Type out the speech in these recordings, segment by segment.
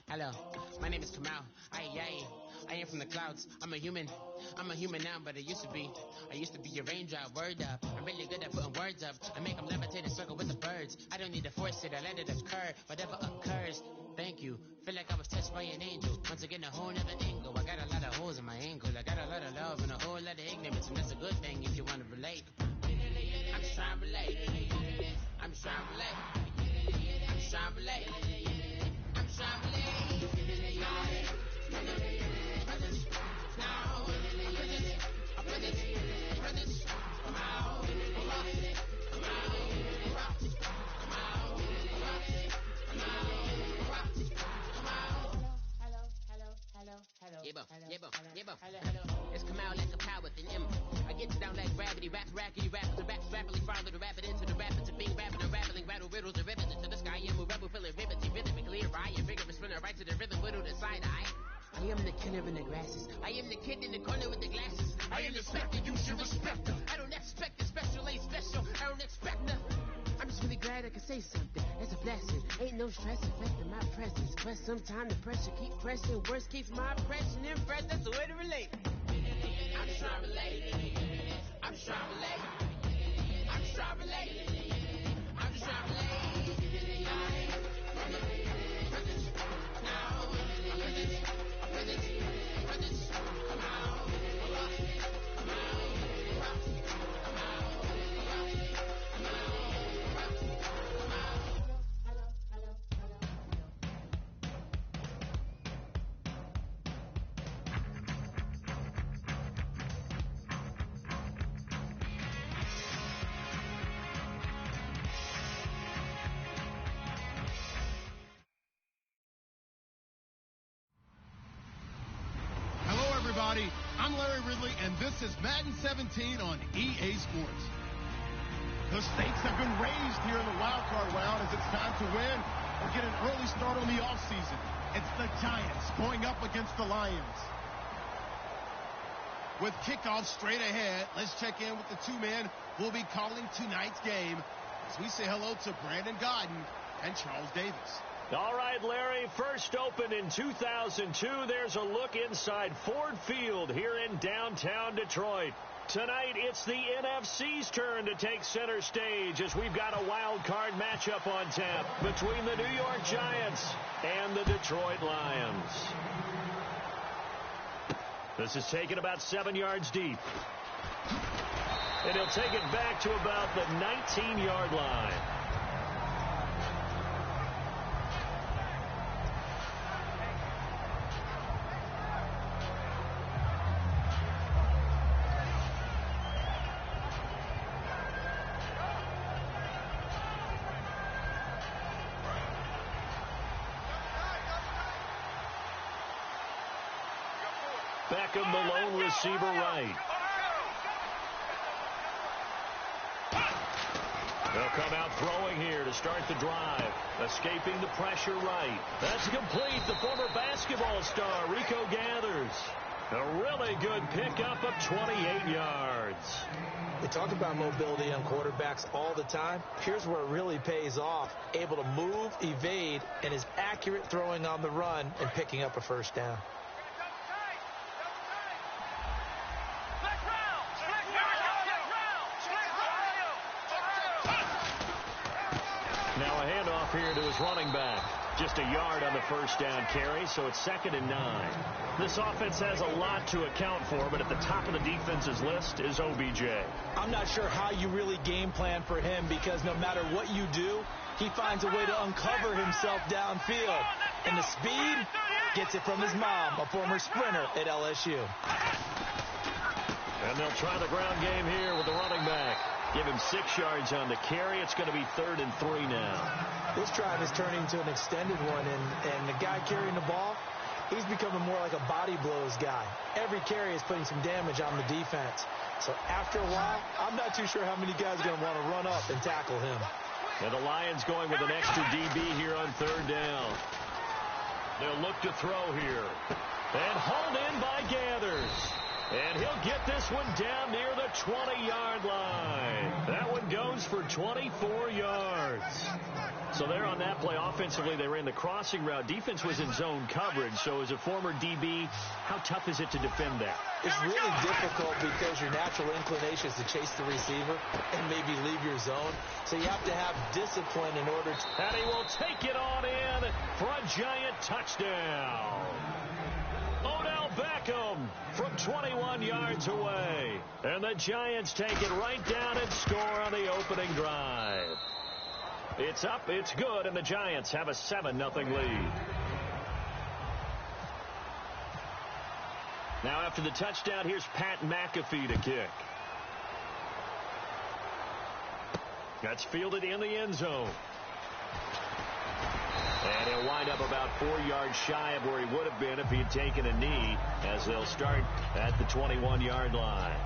Hello, my name is Kamal. I am from the clouds. I'm a human now, but I used to be a raindrop. Word up, I'm really good at putting words up. I make them levitate and circle with the birds. I don't need to force it, I let it occur. Whatever occurs, thank you. Feel like I was touched by an angel. Once again, a whole nother angle. I got a lot of holes in my angle. I got a lot of love and a whole lot of ignorance, and that's a good thing if you want to relate. I'm just trying to relate. I'm just trying to relate. I'm just trying to relate. I'm just trying to relate. It's come out like a power within him. I get down like gravity, rap, rackety, rap, the raps rapidly follow the rapid into the rapids of being rapping and rattling, rattle riddles and rivets into the sky. I'm a rebel, feeling riveting, rhythmically right, and vigorous, spinner right to the rhythm, whittle the side eye. I am the killer in the grasses. I am the kid in the corner with the glasses. I am the specter, you should respect her. I don't expect the special, ain't special. I don't expect nothing. I'm just really glad I can say something. That's a blessing. Ain't no stress affecting my presence. But sometimes the pressure keep pressing. Words keeps my impression impressed. That's the way to relate. I'm just trying to relate. I'm just trying to relate. I'm just trying to relate. I'm just trying to relate. I'm Larry Ridley, and this is Madden 17 on EA Sports. The stakes have been raised here in the wild card round as it's time to win or get an early start on the offseason. It's the Giants going up against the Lions. With kickoff straight ahead, let's check in with the two men who will be calling tonight's game as we say hello to Brandon Gaudin and Charles Davis. All right, Larry, first opened in 2002. There's a look inside Ford Field here in downtown Detroit. Tonight, it's the NFC's turn to take center stage as we've got a wild card matchup on tap between the New York Giants and the Detroit Lions. This is taken about 7 yards deep. And he'll take it back to about the 19-yard line. Beckham, the lone receiver, right. They'll come out throwing here to start the drive. Escaping the pressure right. That's complete. The former basketball star, Rico Gathers. A really good pickup of 28 yards. We talk about mobility on quarterbacks all the time. Here's where it really pays off. Able to move, evade, and is accurate throwing on the run and picking up a first down. Now a handoff here to his running back. Just a yard on the first down carry, so it's 2nd and 9. This offense has a lot to account for, but at the top of the defense's list is OBJ. I'm not sure how you really game plan for him because no matter what you do, he finds a way to uncover himself downfield. And the speed gets it from his mom, a former sprinter at LSU. And they'll try the ground game here with the running back. Give him 6 yards on the carry. It's going to be 3rd and 3 now. This drive is turning into an extended one, and the guy carrying the ball, he's becoming more like a body blows guy. Every carry is putting some damage on the defense. So after a while, I'm not too sure how many guys are going to want to run up and tackle him. And the Lions going with an extra DB here on 3rd down. They'll look to throw here. And hauled in by Gathers. And he'll get this one down near the 20-yard line. That one goes for 24 yards. So there on that play, offensively, they ran the crossing route. Defense was in zone coverage. So as a former DB, how tough is it to defend that? It's really difficult because your natural inclination is to chase the receiver and maybe leave your zone. So you have to have discipline in order to... And he will take it on in for a Giant touchdown. Odell Beckham from 21 yards away. And the Giants take it right down and score on the opening drive. It's up, it's good, and the Giants have a 7-0 lead. Now after the touchdown, here's Pat McAfee to kick. That's fielded in the end zone. And he'll wind up about 4 yards shy of where he would have been if he had taken a knee, as they'll start at the 21-yard line.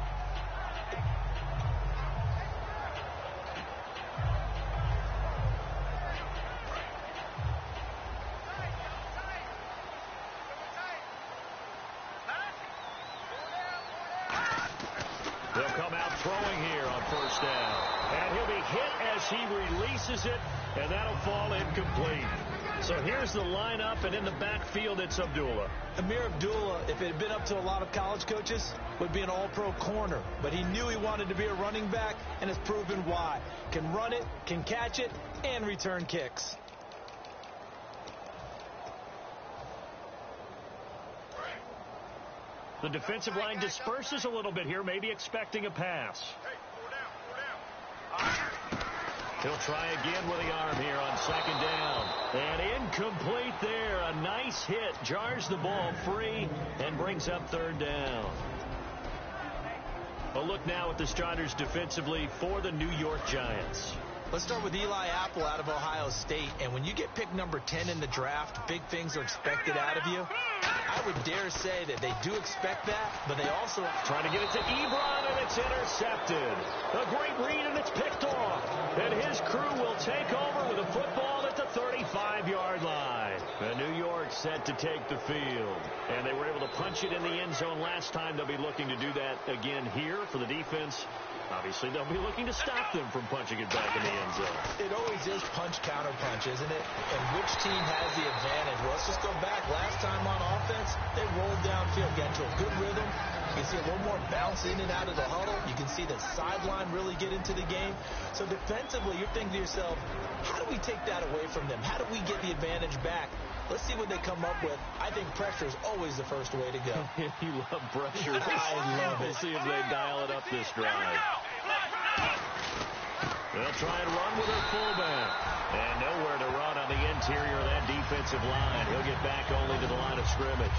They'll come out throwing here on first down. And he'll be hit as he releases it, and that'll fall incomplete. So here's the lineup, and in the backfield, it's Abdullah. Ameer Abdullah, if it had been up to a lot of college coaches, would be an all-pro corner. But he knew he wanted to be a running back, and has proven why. Can run it, can catch it, and return kicks. The defensive line disperses a little bit here, maybe expecting a pass. He'll try again with the arm here on second down. And incomplete there. A nice hit. Jars the ball free and brings up third down. A look now at the starters defensively for the New York Giants. Let's start with Eli Apple out of Ohio State. And when you get picked number 10 in the draft, big things are expected out of you. I would dare say that they do expect that, but they also... Trying to get it to Ebron, and it's intercepted. A great read, and it's picked off. And his crew will take over with a football at the 35-yard line. And New York set to take the field. And they were able to punch it in the end zone last time. They'll be looking to do that again here for the defense. Obviously, they'll be looking to stop them from punching it back in the end zone. It always is punch-counter-punch, isn't it? And which team has the advantage? Well, let's just go back. Last time on offense, they rolled downfield, got into a good rhythm. You can see a little more bounce in and out of the huddle. You can see the sideline really get into the game. So defensively, you're thinking to yourself, how do we take that away from them? How do we get the advantage back? Let's see what they come up with. I think pressure is always the first way to go. You love pressure. I love it. We'll see if they dial it up this drive. They'll try and run with their fullback. And nowhere to run on the interior of that defensive line. He'll get back only to the line of scrimmage.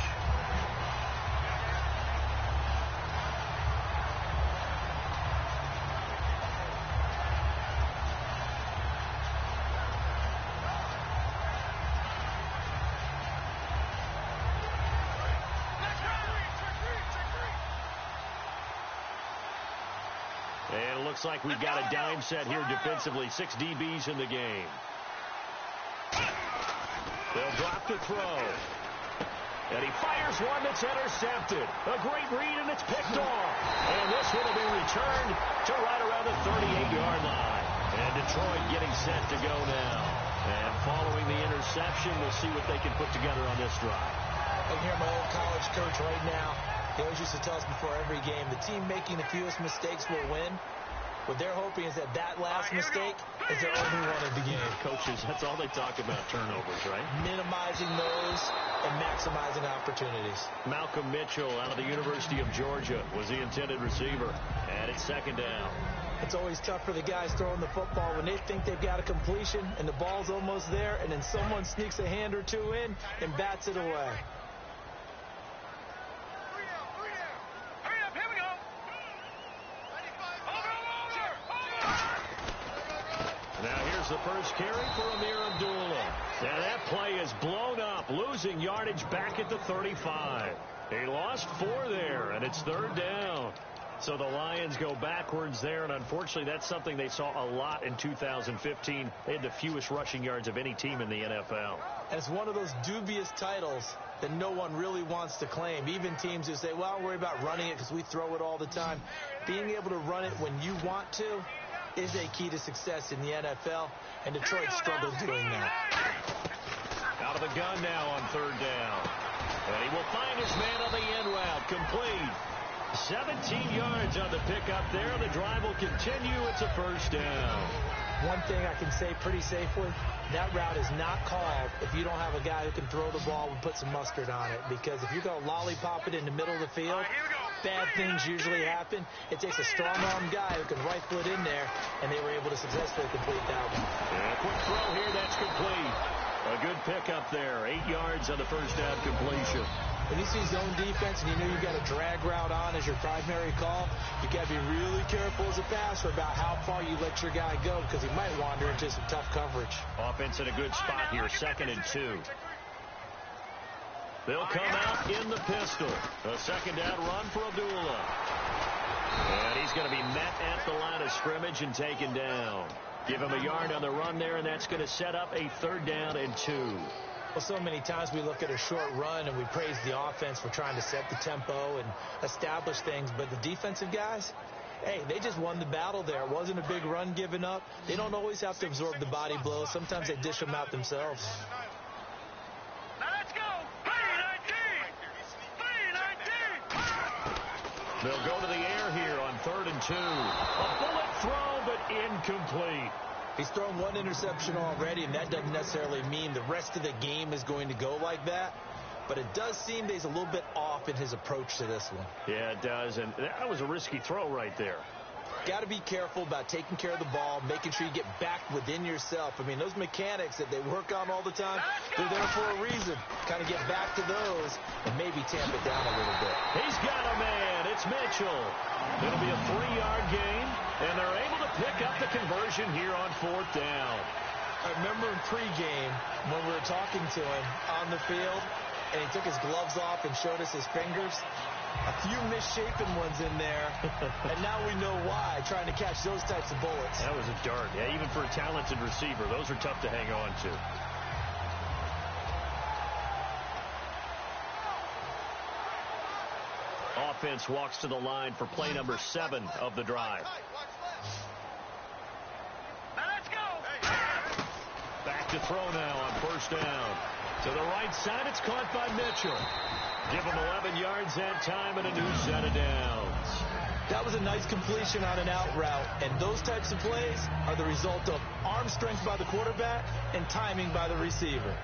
And it looks like we've got a dime set here defensively. 6 DBs in the game. They'll drop the throw. And he fires one that's intercepted. A great read, and it's picked off. And this one will be returned to right around the 38-yard line. And Detroit getting set to go now. And following the interception, we'll see what they can put together on this drive. I can hear my old college coach right now. He always used to tell us before every game, the team making the fewest mistakes will win. What they're hoping is that that last mistake is their only one of the game. Coaches, that's all they talk about, turnovers, right? Minimizing those and maximizing opportunities. Malcolm Mitchell out of the University of Georgia was the intended receiver. And it's second down. It's always tough for the guys throwing the football when they think they've got a completion and the ball's almost there, and then someone sneaks a hand or two in and bats it away. Now here's the first carry for Ameer Abdullah. And that play is blown up, losing yardage back at the 35. He lost 4 there, and it's third down. So the Lions go backwards there, and unfortunately that's something they saw a lot in 2015. They had the fewest rushing yards of any team in the NFL. And it's one of those dubious titles that no one really wants to claim. Even teams who say, well, I'll worry about running it because we throw it all the time. Being able to run it when you want to, is a key to success in the NFL, and Detroit struggled doing that. Out of the gun now on third down. And he will find his man on the end route. Complete. 17 yards on the pickup there. The drive will continue. It's a first down. One thing I can say pretty safely, that route is not called if you don't have a guy who can throw the ball and put some mustard on it. Because if you're going to lollipop it in the middle of the field, bad things usually happen. It takes a strong-arm guy who can rifle it in there, and they were able to successfully complete that one. And a quick throw here. That's complete. A good pickup there. 8 yards on the first down completion. When you see zone defense and you know you've got a drag route on as your primary call, you got to be really careful as a passer about how far you let your guy go because he might wander into some tough coverage. Offense in a good spot here, 2nd and 2. They'll come out in the pistol. A second down run for Abdullah. And he's going to be met at the line of scrimmage and taken down. Give him a yard on the run there, and that's going to set up a 3rd down and 2. Well, so many times we look at a short run and we praise the offense for trying to set the tempo and establish things, but the defensive guys, hey, they just won the battle there. It wasn't a big run given up. They don't always have to absorb the body blows. Sometimes they dish them out themselves. Now let's go. They'll go to the air here on 3rd and 2. A bullet throw, but incomplete. He's thrown one interception already, and that doesn't necessarily mean the rest of the game is going to go like that. But it does seem that he's a little bit off in his approach to this one. Yeah, it does, and that was a risky throw right there. Got to be careful about taking care of the ball, making sure you get back within yourself. I mean, those mechanics that they work on all the time, they're there for a reason. Kind of get back to those and maybe tamp it down a little bit. He's got a man. It's Mitchell. It'll be a 3-yard gain, and they're able to pick up the conversion here on 4th down. I remember in pregame when we were talking to him on the field, and he took his gloves off and showed us his fingers. A few misshapen ones in there, and now we know why, trying to catch those types of bullets. That was a dart. Yeah, even for a talented receiver, those are tough to hang on to. Offense walks to the line for play number 7 of the drive. Now let's go. Back to throw now on 1st down. To the right side, it's caught by Mitchell. Give him 11 yards that time and a new set of downs. That was a nice completion on an out route, and those types of plays are the result of arm strength by the quarterback and timing by the receiver.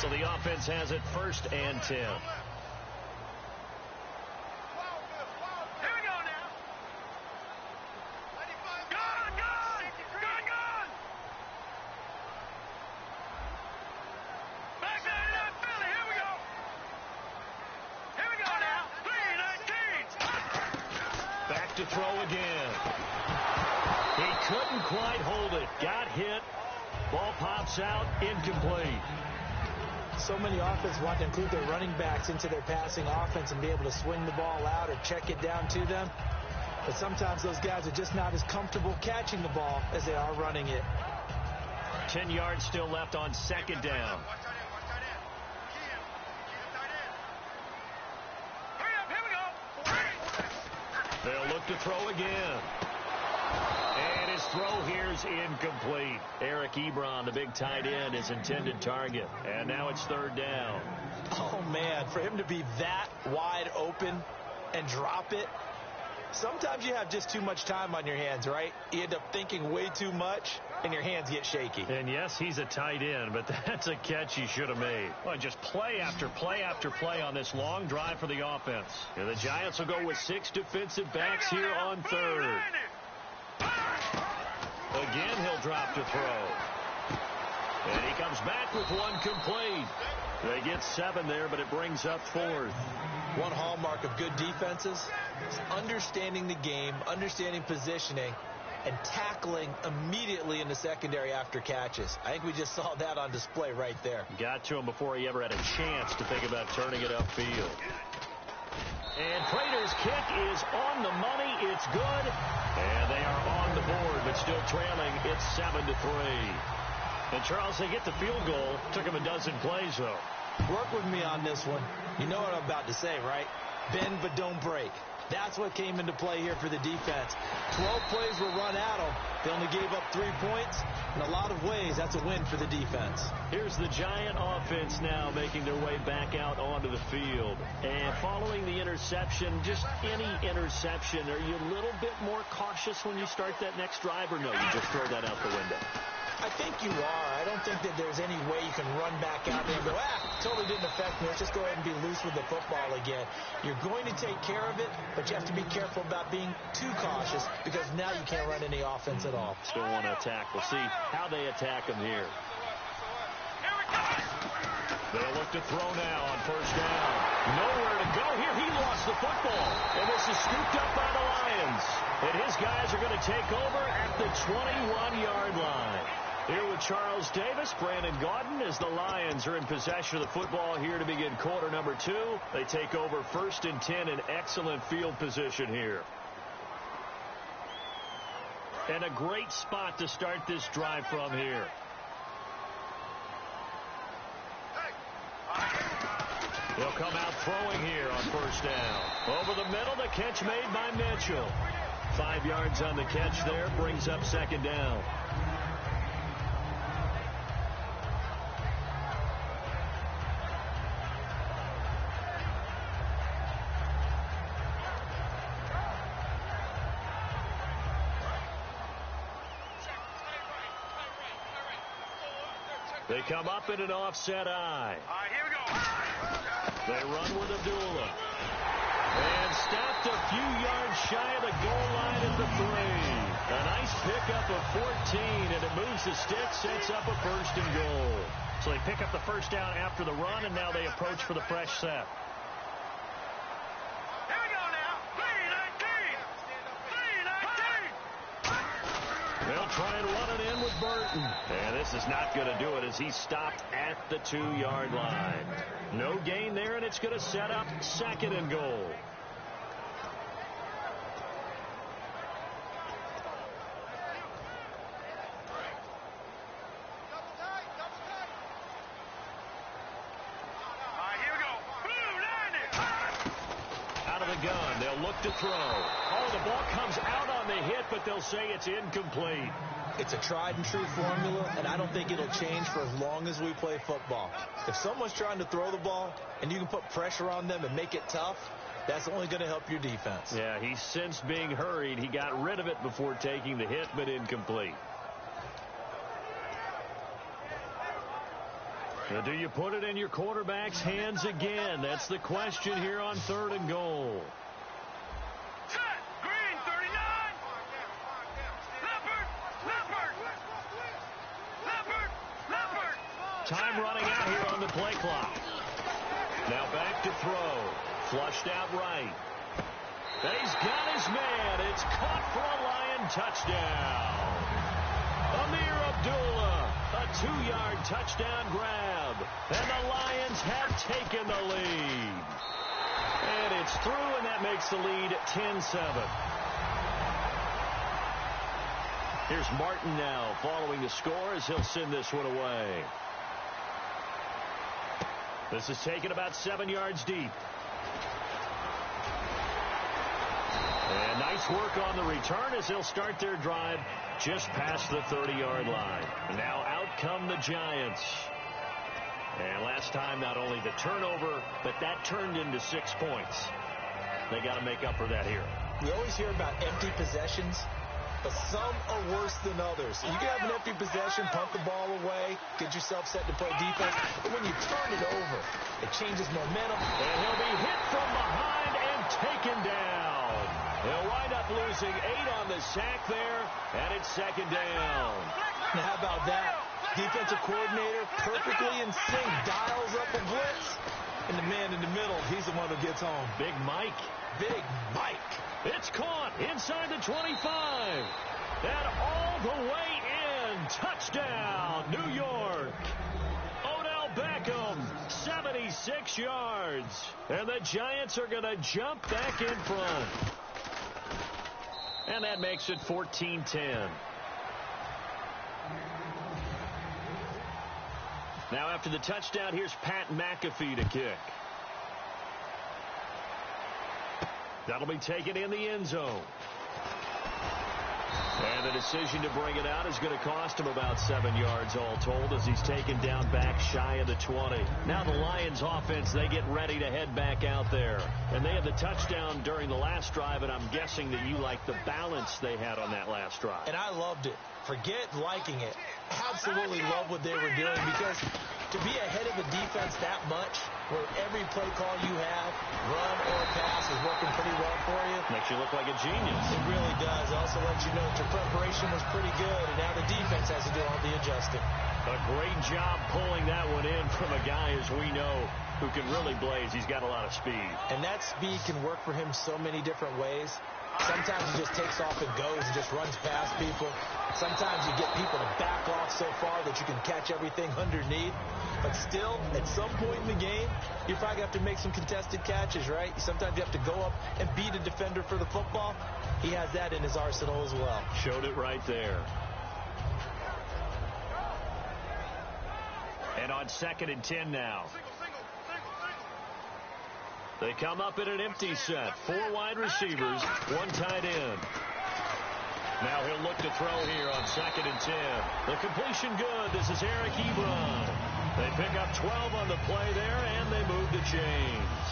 So the offense has it 1st and 10. To throw again. He couldn't quite hold it. Got hit. Ball pops out. Incomplete. So many offenses want to include their running backs into their passing offense and be able to swing the ball out or check it down to them. But sometimes those guys are just not as comfortable catching the ball as they are running it. 10 yards still left on 2nd down. They'll look to throw again. And his throw here is incomplete. Eric Ebron, the big tight end, his intended target. And now it's 3rd down. Oh, man, for him to be that wide open and drop it, sometimes you have just too much time on your hands, right? You end up thinking way too much, and your hands get shaky. And yes, he's a tight end, but that's a catch he should have made. Well, just play after play after play on this long drive for the offense. And the Giants will go with 6 defensive backs here on 3rd. Again, he'll drop to throw. And he comes back with one complete. They get 7 there, but it brings up 4th. One hallmark of good defenses is understanding the game, understanding positioning, and tackling immediately in the secondary after catches. I think we just saw that on display right there. Got to him before he ever had a chance to think about turning it upfield. And Prater's kick is on the money. It's good. And they are on the board, but still trailing. It's 7-3. And, Charles, they get the field goal. Took him a dozen plays, though. Work with me on this one. You know what I'm about to say, right? bend but don't break. That's what came into play here for the defense. 12 plays were run at them. They only gave up 3 points. In a lot of ways, that's a win for the defense. Here's the Giant offense now making their way back out onto the field. And following the interception, just any interception, are you a little bit more cautious when you start that next drive, or no, you just throw that out the window? I think you are. I don't think that there's any way you can run back out there and go, totally didn't affect me. Let's just go ahead and be loose with the football again. You're going to take care of it, but you have to be careful about being too cautious because now you can't run any offense at all. Still want to attack. We'll see how they attack them here. They'll look to throw now on first down. Nowhere to go here. He lost the football. And this is scooped up by the Lions. And his guys are going to take over at the 21-yard line. Here with Charles Davis, Brandon Gaudin, as the Lions are in possession of the football here to begin quarter number 2. They take over 1st and 10 in excellent field position here. And a great spot to start this drive from here. He'll come out throwing here on first down. Over the middle, the catch made by Mitchell. 5 yards on the catch there, brings up 2nd down. They come up in an offset eye. All right, here we go. They run with Abdullah. And stopped a few yards shy of the goal line at the 3. A nice pickup of 14, and it moves the stick, sets up a 1st and goal. So they pick up the first down after the run, and now they approach for the fresh set. Here we go now. 3-19. They'll try and run it in with Burton. And this is not going to do it as he stopped at the 2-yard line. No gain there, and it's going to set up 2nd and goal. Gun. They'll look to throw. Oh, the ball comes out on the hit, but they'll say it's incomplete. It's a tried and true formula, and I don't think it'll change for as long as we play football. If someone's trying to throw the ball and you can put pressure on them and make it tough, that's only going to help your defense. Yeah, he sensed being hurried. He got rid of it before taking the hit, but incomplete. Now, do you put it in your quarterback's hands again? That's the question here on 3rd and goal. Set. Green, 39. Leopard. Time running out here on the play clock. Now back to throw. Flushed out right. And he's got his man. It's caught for a Lion touchdown. Amir Abdullah, a 2-yard touchdown grab. And the Lions have taken the lead. And it's through, and that makes the lead 10-7. Here's Martin now following the score as he'll send this one away. This is taken about 7 yards deep. And nice work on the return as they'll start their drive just past the 30-yard line. And now out come the Giants. And last time, not only the turnover, but that turned into 6 points. They got to make up for that here. We always hear about empty possessions, but some are worse than others. You can have an empty possession, punt the ball away, get yourself set to play defense, but when you turn it over, it changes momentum. And he'll be hit from behind and taken down. They'll wind up losing 8 on the sack there, and it's 2nd down. Now, how about that? Defensive coordinator perfectly in sync, dials up a blitz, and the man in the middle, he's the one who gets home. Big Mike. Big Mike. It's caught inside the 25. And all the way in. Touchdown, New York. Odell Beckham, 76 yards. And the Giants are going to jump back in front. And that makes it 14-10. Now after the touchdown, here's Pat McAfee to kick. That'll be taken in the end zone. And the decision to bring it out is going to cost him about 7 yards all told as he's taken down back shy of the 20. Now the Lions offense, they get ready to head back out there. And they had the touchdown during the last drive, and I'm guessing that you like the balance they had on that last drive. And I loved it. Forget liking it. Absolutely love what they were doing, because to be ahead of the defense that much, where every play call you have, run or pass, is working pretty well for you. Makes you look like a genius. It really does. It also lets you know that your preparation was pretty good, and now the defense has to do all the adjusting. A great job pulling that one in from a guy, as we know, who can really blaze. He's got a lot of speed. And that speed can work for him so many different ways. Sometimes he just takes off and goes and just runs past people. Sometimes you get people to back off so far that you can catch everything underneath. But still, at some point in the game, you probably have to make some contested catches, right? Sometimes you have to go up and beat a defender for the football. He has that in his arsenal as well. Showed it right there. And on 2nd and 10 now. They come up in an empty set. 4 wide receivers, 1 tight end. Now he'll look to throw here on 2nd and 10. The completion good. This is Eric Ebron. They pick up 12 on the play there, and they move the chains.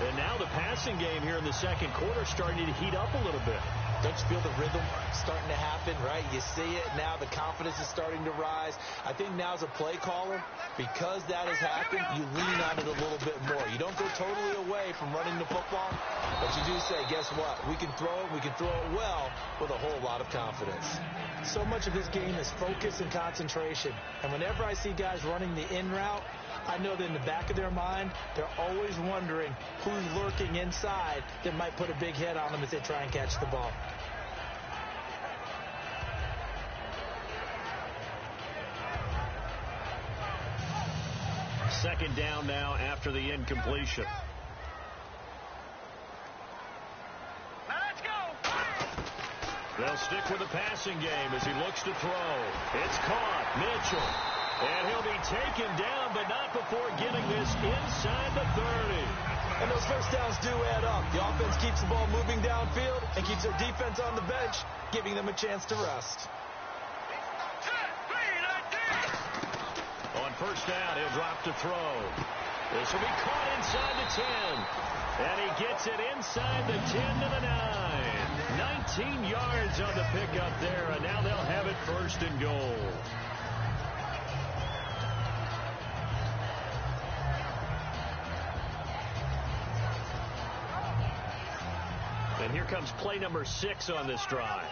And now the passing game here in the second quarter starting to heat up a little bit. Don't you feel the rhythm starting to happen, right? You see it now. The confidence is starting to rise. I think now as a play caller, because that has happened, you lean on it a little bit more. You don't go totally away from running the football, but you do say, guess what? We can throw it. We can throw it well with a whole lot of confidence. So much of this game is focus and concentration. And whenever I see guys running the in route, I know that in the back of their mind, they're always wondering who's lurking inside that might put a big hit on them as they try and catch the ball. Second down now after the incompletion. Let's go. They'll stick with the passing game as he looks to throw. It's caught. Mitchell. And he'll be taken down, but not before getting this inside the 30. And those first downs do add up. The offense keeps the ball moving downfield and keeps their defense on the bench, giving them a chance to rest. On first down, he'll drop to throw. This will be caught inside the 10. And he gets it inside the 10 to the 9. 19 yards on the pickup there, and now they'll have it 1st and goal. And here comes play number 6 on this drive.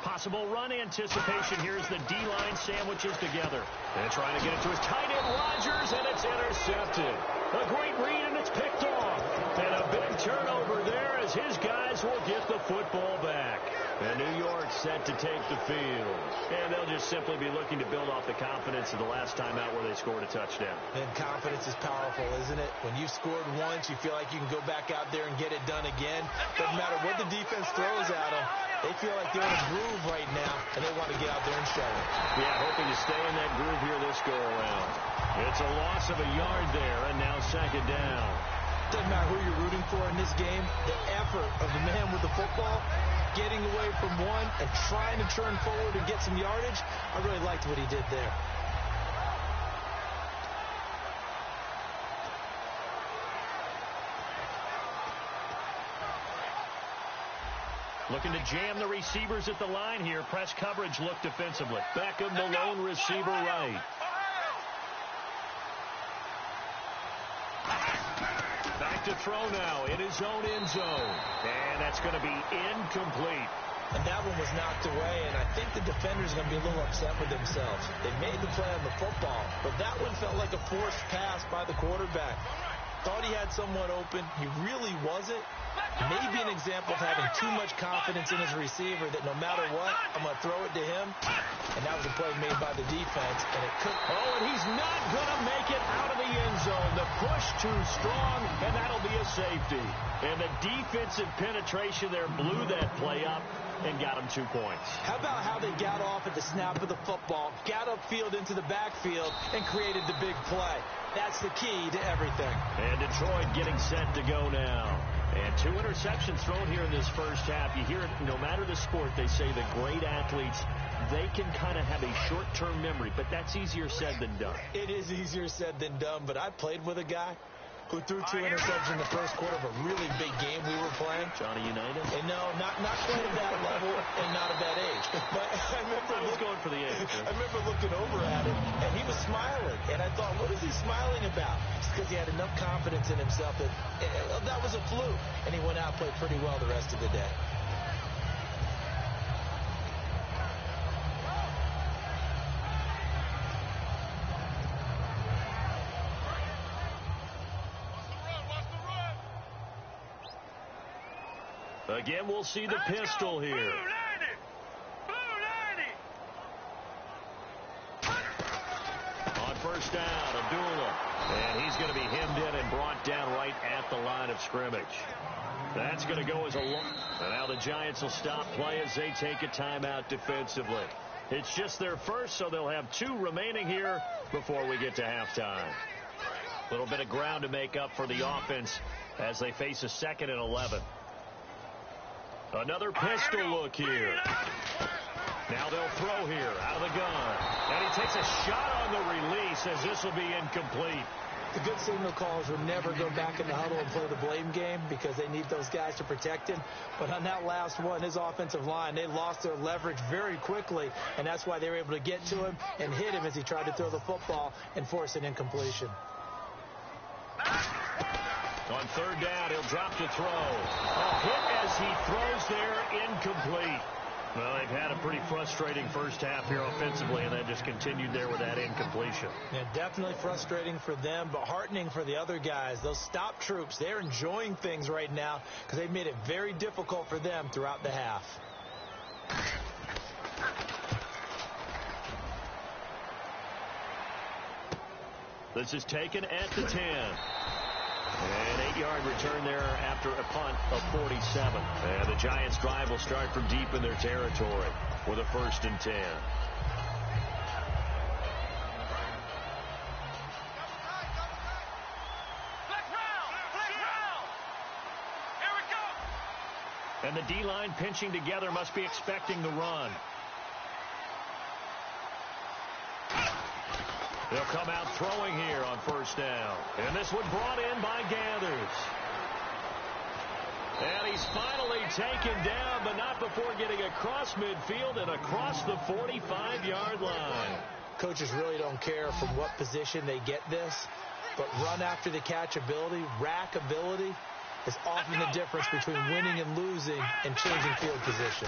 Possible run anticipation. Here's the D-line sandwiches together. And trying to get it to his tight end, Rodgers, and it's intercepted. A great read, and it's picked off. And a big turnover there as his guys will get the football back. And New York set to take the field. And they'll just simply be looking to build off the confidence of the last time out where they scored a touchdown. And confidence is powerful, isn't it? When you've scored once, you feel like you can go back out there and get it done again. Doesn't matter what the defense throws at them. They feel like they're in a groove right now, and they want to get out there and show it. Yeah, hoping to stay in that groove here this go-around. It's a loss of a yard there, and now 2nd down. Doesn't matter who you're rooting for in this game. The effort of the man with the football, getting away from one and trying to turn forward and get some yardage, I really liked what he did there. Looking to jam the receivers at the line here. Press coverage look defensively. Beckham, the lone receiver right. Back to throw now in his own end zone. And that's going to be incomplete. And that one was knocked away, and I think the defenders are going to be a little upset with themselves. They made the play on the football, but that one felt like a forced pass by the quarterback. Thought he had someone open. He really wasn't. Maybe an example of having too much confidence in his receiver that no matter what, I'm going to throw it to him. And that was a play made by the defense, and it could. Oh, and he's not going to make it out of the end zone. The push too strong, and that'll be a safety. And the defensive penetration there blew that play up and got him 2 points. How about how they got off at the snap of the football, got upfield into the backfield, and created the big play? That's the key to everything. And Detroit getting set to go now. And 2 interceptions thrown here in this first half. You hear it, no matter the sport, they say the great athletes, they can kind of have a short-term memory, but that's easier said than done. It is easier said than done, but I played with a guy who threw 2 interceptions in the first quarter of a really big game we were playing. Johnny Unitas? And no, not quite at that level and not at that age. But I remember going for the age. I remember looking over at him, and he was smiling. And I thought, what is he smiling about? It's because he had enough confidence in himself that that was a fluke. And he went out and played pretty well the rest of the day. Again, we'll see the pistol here. Blue 90. On first down, Abdullah. And he's going to be hemmed in and brought down right at the line of scrimmage. That's going to go as a long. And now the Giants will stop play as they take a timeout defensively. It's just their first, so they'll have 2 remaining here before we get to halftime. A little bit of ground to make up for the offense as they face a 2nd and 11. Another pistol look here. Now they'll throw here out of the gun. And he takes a shot on the release as this will be incomplete. The good signal callers will never go back in the huddle and play the blame game because they need those guys to protect him. But on that last one, his offensive line, they lost their leverage very quickly, and that's why they were able to get to him and hit him as he tried to throw the football and force an incompletion. On third down, he'll drop to throw. A hit as he throws there, incomplete. Well, they've had a pretty frustrating first half here offensively, and then just continued there with that incompletion. Yeah, definitely frustrating for them, but heartening for the other guys. Those stop troops, they're enjoying things right now because they've made it very difficult for them throughout the half. This is taken at the 10. An 8-yard return there after a punt of 47. And the Giants' drive will start from deep in their territory with a 1st and 10. Here we go. And the D-line pinching together must be expecting the run. They'll come out throwing here on first down. And this one brought in by Gathers. And he's finally taken down, but not before getting across midfield and across the 45-yard line. Coaches really don't care from what position they get this, but run after the catch ability, rack ability, is often the difference between winning and losing and changing field position.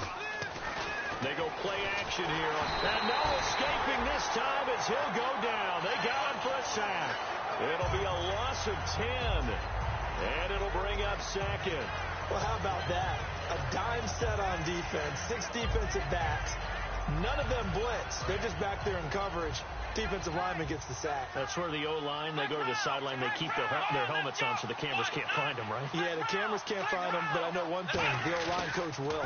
They go play action here. And no escaping this time as he'll go down. They got him for a sack. It'll be a loss of 10. And it'll bring up 2nd. Well, how about that? A dime set on defense. 6 defensive backs. None of them blitz. They're just back there in coverage. Defensive lineman gets the sack. That's where the O-line, they go to the sideline, they keep their helmets on so the cameras can't find them, right? Yeah, the cameras can't find them, but I know one thing. The O-line coach will.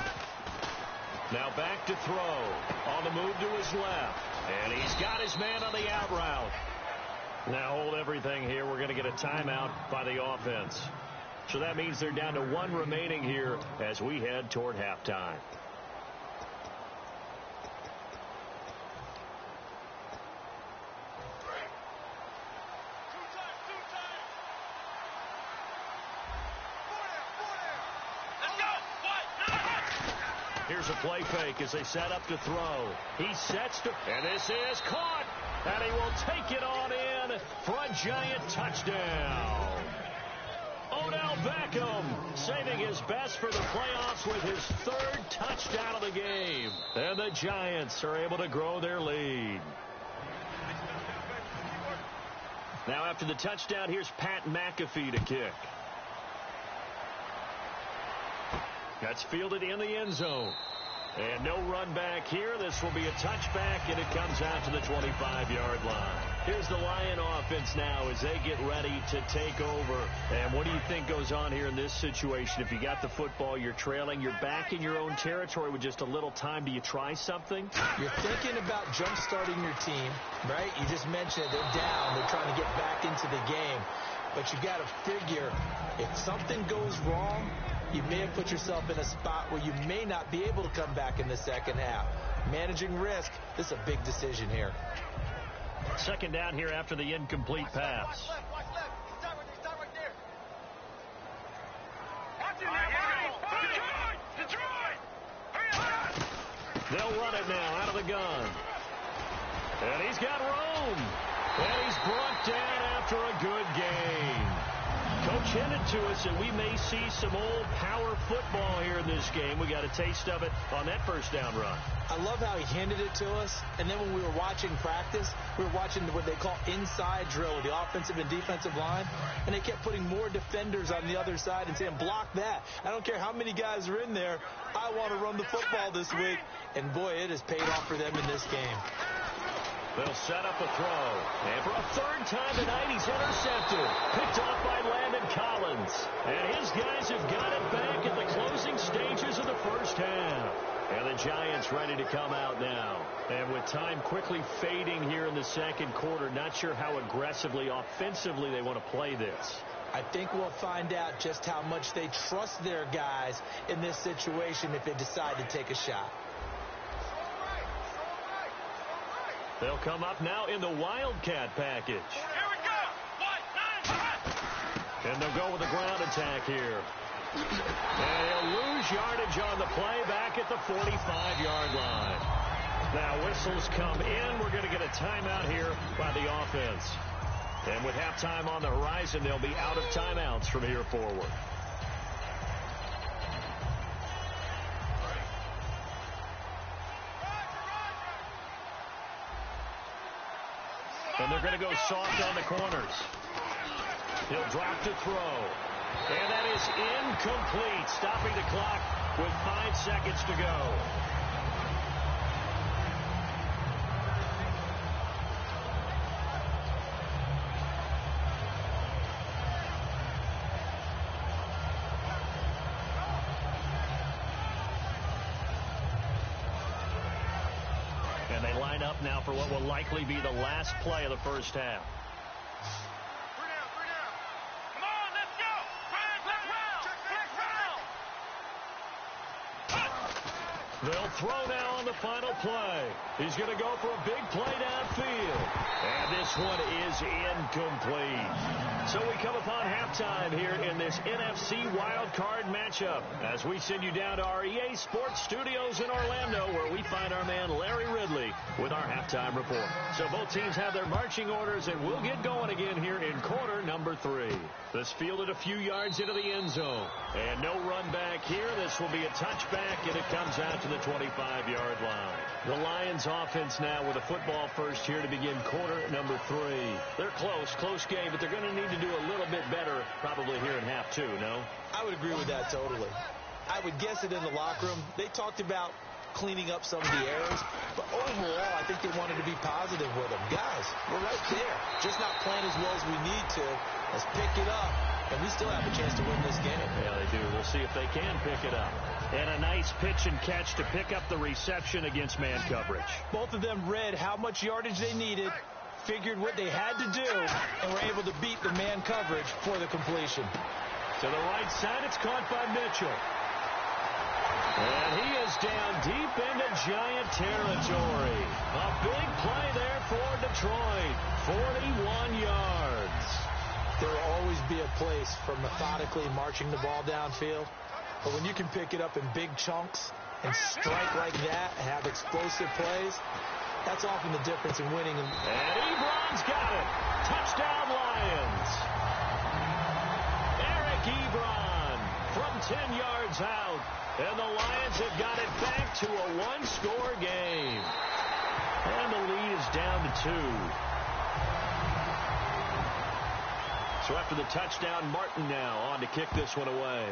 Now back to throw. On the move to his left. And he's got his man on the out route. Now hold everything here. We're going to get a timeout by the offense. So that means they're down to 1 remaining here as we head toward halftime. Here's a play fake as they set up to throw. He sets to, and this is caught, and he will take it on in for a Giant touchdown. Odell Beckham saving his best for the playoffs with his 3rd touchdown of the game. And the Giants are able to grow their lead. Now after the touchdown, here's Pat McAfee to kick. That's fielded in the end zone. And no run back here. This will be a touchback, and it comes out to the 25-yard line. Here's the Lion offense now as they get ready to take over. And what do you think goes on here in this situation? If you got the football, you're trailing, you're back in your own territory with just a little time. Do you try something? You're thinking about jump-starting your team, right? You just mentioned it. They're down. They're trying to get back into the game. But you got to figure if something goes wrong, you may have put yourself in a spot where you may not be able to come back in the second half. Managing risk, this is a big decision here. Second down here after the incomplete pass. Watch left. Start right there. Watch it now. Detroit! Hurry up! They'll run it now out of the gun. And he's got room. And he's brought down after a good game. Coach hinted to us that we may see some old power football here in this game. We got a taste of it on that first down run. I love how he hinted it to us. And then when we were watching practice, we were watching what they call inside drill with the offensive and defensive line. And they kept putting more defenders on the other side and saying, block that. I don't care how many guys are in there. I want to run the football this week. And, boy, it has paid off for them in this game. They'll set up a throw. And for a third time tonight, he's intercepted. Picked off by Landon Collins. And his guys have got it back at the closing stages of the first half. And the Giants ready to come out now. And with time quickly fading here in the second quarter, not sure how aggressively, offensively they want to play this. I think we'll find out just how much they trust their guys in this situation if they decide to take a shot. They'll come up now in the Wildcat package. Here we go. 1, 9, and they'll go with a ground attack here. And he'll lose yardage on the play back at the 45-yard line. Now whistles come in. We're going to get a timeout here by the offense. And with halftime on the horizon, they'll be out of timeouts from here forward. And they're going to go soft on the corners. He'll drop to throw. And that is incomplete, stopping the clock with 5 seconds to go. And they line up now for what will likely be the last play of the first half. Come on, let's go. They'll throw now on the final play. He's going to go for a big play downfield. And this one is incomplete. So we come upon halftime here in this NFC wildcard matchup as we send you down to our EA Sports Studios in Orlando where we find our man Larry Ridley with our halftime report. So both teams have their marching orders and we'll get going again here in quarter number 3. This fielded a few yards into the end zone. And no run back here. This will be a touchback and it comes out to the 25-yard line. The Lions offense now with a football first here to begin quarter number 3. They're close game, but they're going to need to do a little bit better probably here in half 2, no? I would agree with that totally. I would guess it in the locker room. They talked about cleaning up some of the errors, but overall, I think they wanted to be positive with them. Guys, we're right there. Just not playing as well as we need to. Let's pick it up, and we still have a chance to win this game. Yeah, they do. We'll see if they can pick it up. And a nice pitch and catch to pick up the reception against man coverage. Both of them read how much yardage they needed, figured what they had to do, and were able to beat the man coverage for the completion. To the right side, it's caught by Mitchell. And he is down deep into Giant territory. A big play there for Detroit. 41 yards. There will always be a place for methodically marching the ball downfield. But when you can pick it up in big chunks and strike like that and have explosive plays, that's often the difference in winning. And Ebron's got it. Touchdown Lions. Eric Ebron from 10 yards out. And the Lions have got it back to a one-score game. And the lead is down to 2. So after the touchdown, Martin now on to kick this one away.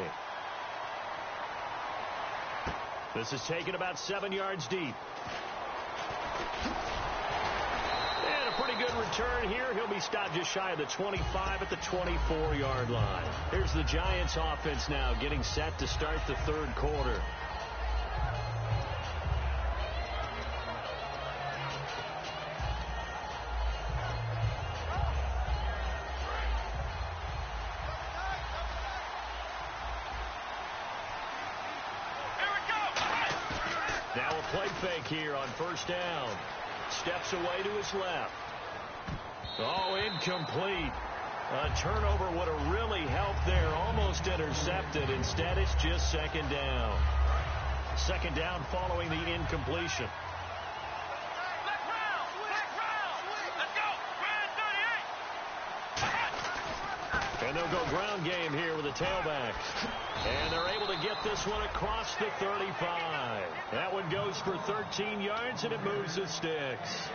This is taken about 7 yards deep. And a pretty good return here. He'll be stopped just shy of the 25 at the 24-yard line. Here's the Giants offense now getting set to start the third quarter. Now a play fake here on first down. Steps away to his left. Oh, incomplete. A turnover would have really helped there. Almost intercepted. Instead, it's just second down. Second down following the incompletion. And they'll go ground game here with the tailbacks. And they're able to get this one across the 35. That one goes for 13 yards, and it moves the sticks.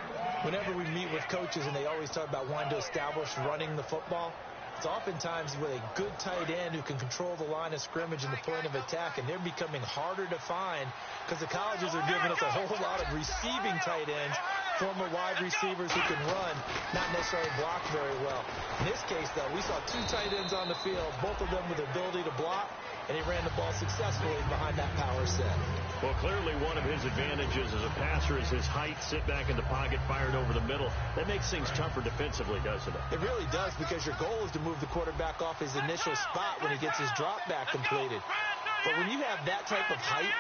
Whenever we meet with coaches, and they always talk about wanting to establish running the football, it's oftentimes with a good tight end who can control the line of scrimmage and the point of attack, and they're becoming harder to find because the colleges are giving us a whole lot of receiving tight ends, former wide receivers who can run, not necessarily block very well. In this case, though, we saw two tight ends on the field, both of them with the ability to block, and he ran the ball successfully behind that power set. Well, clearly one of his advantages as a passer is his height, sit back in the pocket, fired over the middle. That makes things tougher defensively, doesn't it? It really does, because your goal is to move the quarterback off his initial spot when he gets his drop back completed. But when you have that type of height,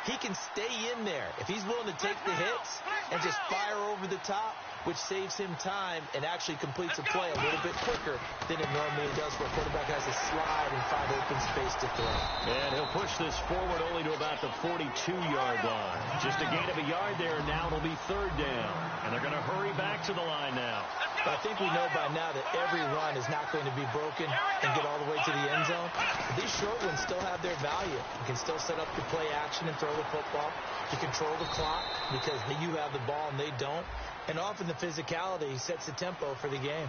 he can stay in there. If he's willing to take the hits and just fire over the top, which saves him time and actually completes a play a little bit quicker than it normally does where a quarterback has to slide and find open space to throw. And he'll push this forward only to about the 42-yard line. Just a gain of a yard there, and now it'll be third down. And they're going to hurry back to the line now. But I think we know by now that every run is not going to be broken and get all the way to the end zone. But these short ones still have their value. You can still set up the play action and throw the football. You control the clock because you have the ball and they don't. And often the physicality sets the tempo for the game.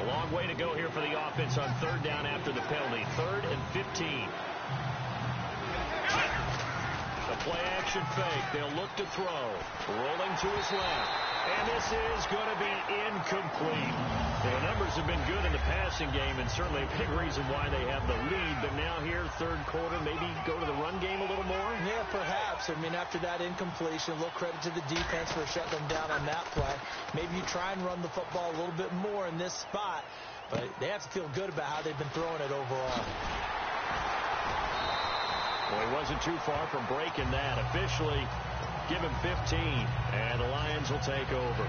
A long way to go here for the offense on third down after the penalty. 3rd and 15. A play-action fake. They'll look to throw. Rolling to his left. And this is going to be incomplete. Well, the numbers have been good in the passing game, and certainly a big reason why they have the lead. But now here, third quarter, maybe go to the run game a little more? Yeah, perhaps. I mean, after that incompletion, a little credit to the defense for shutting them down on that play. Maybe you try and run the football a little bit more in this spot. But they have to feel good about how they've been throwing it overall. Well, he wasn't too far from breaking that. Officially, give him 15, and the Lions will take over.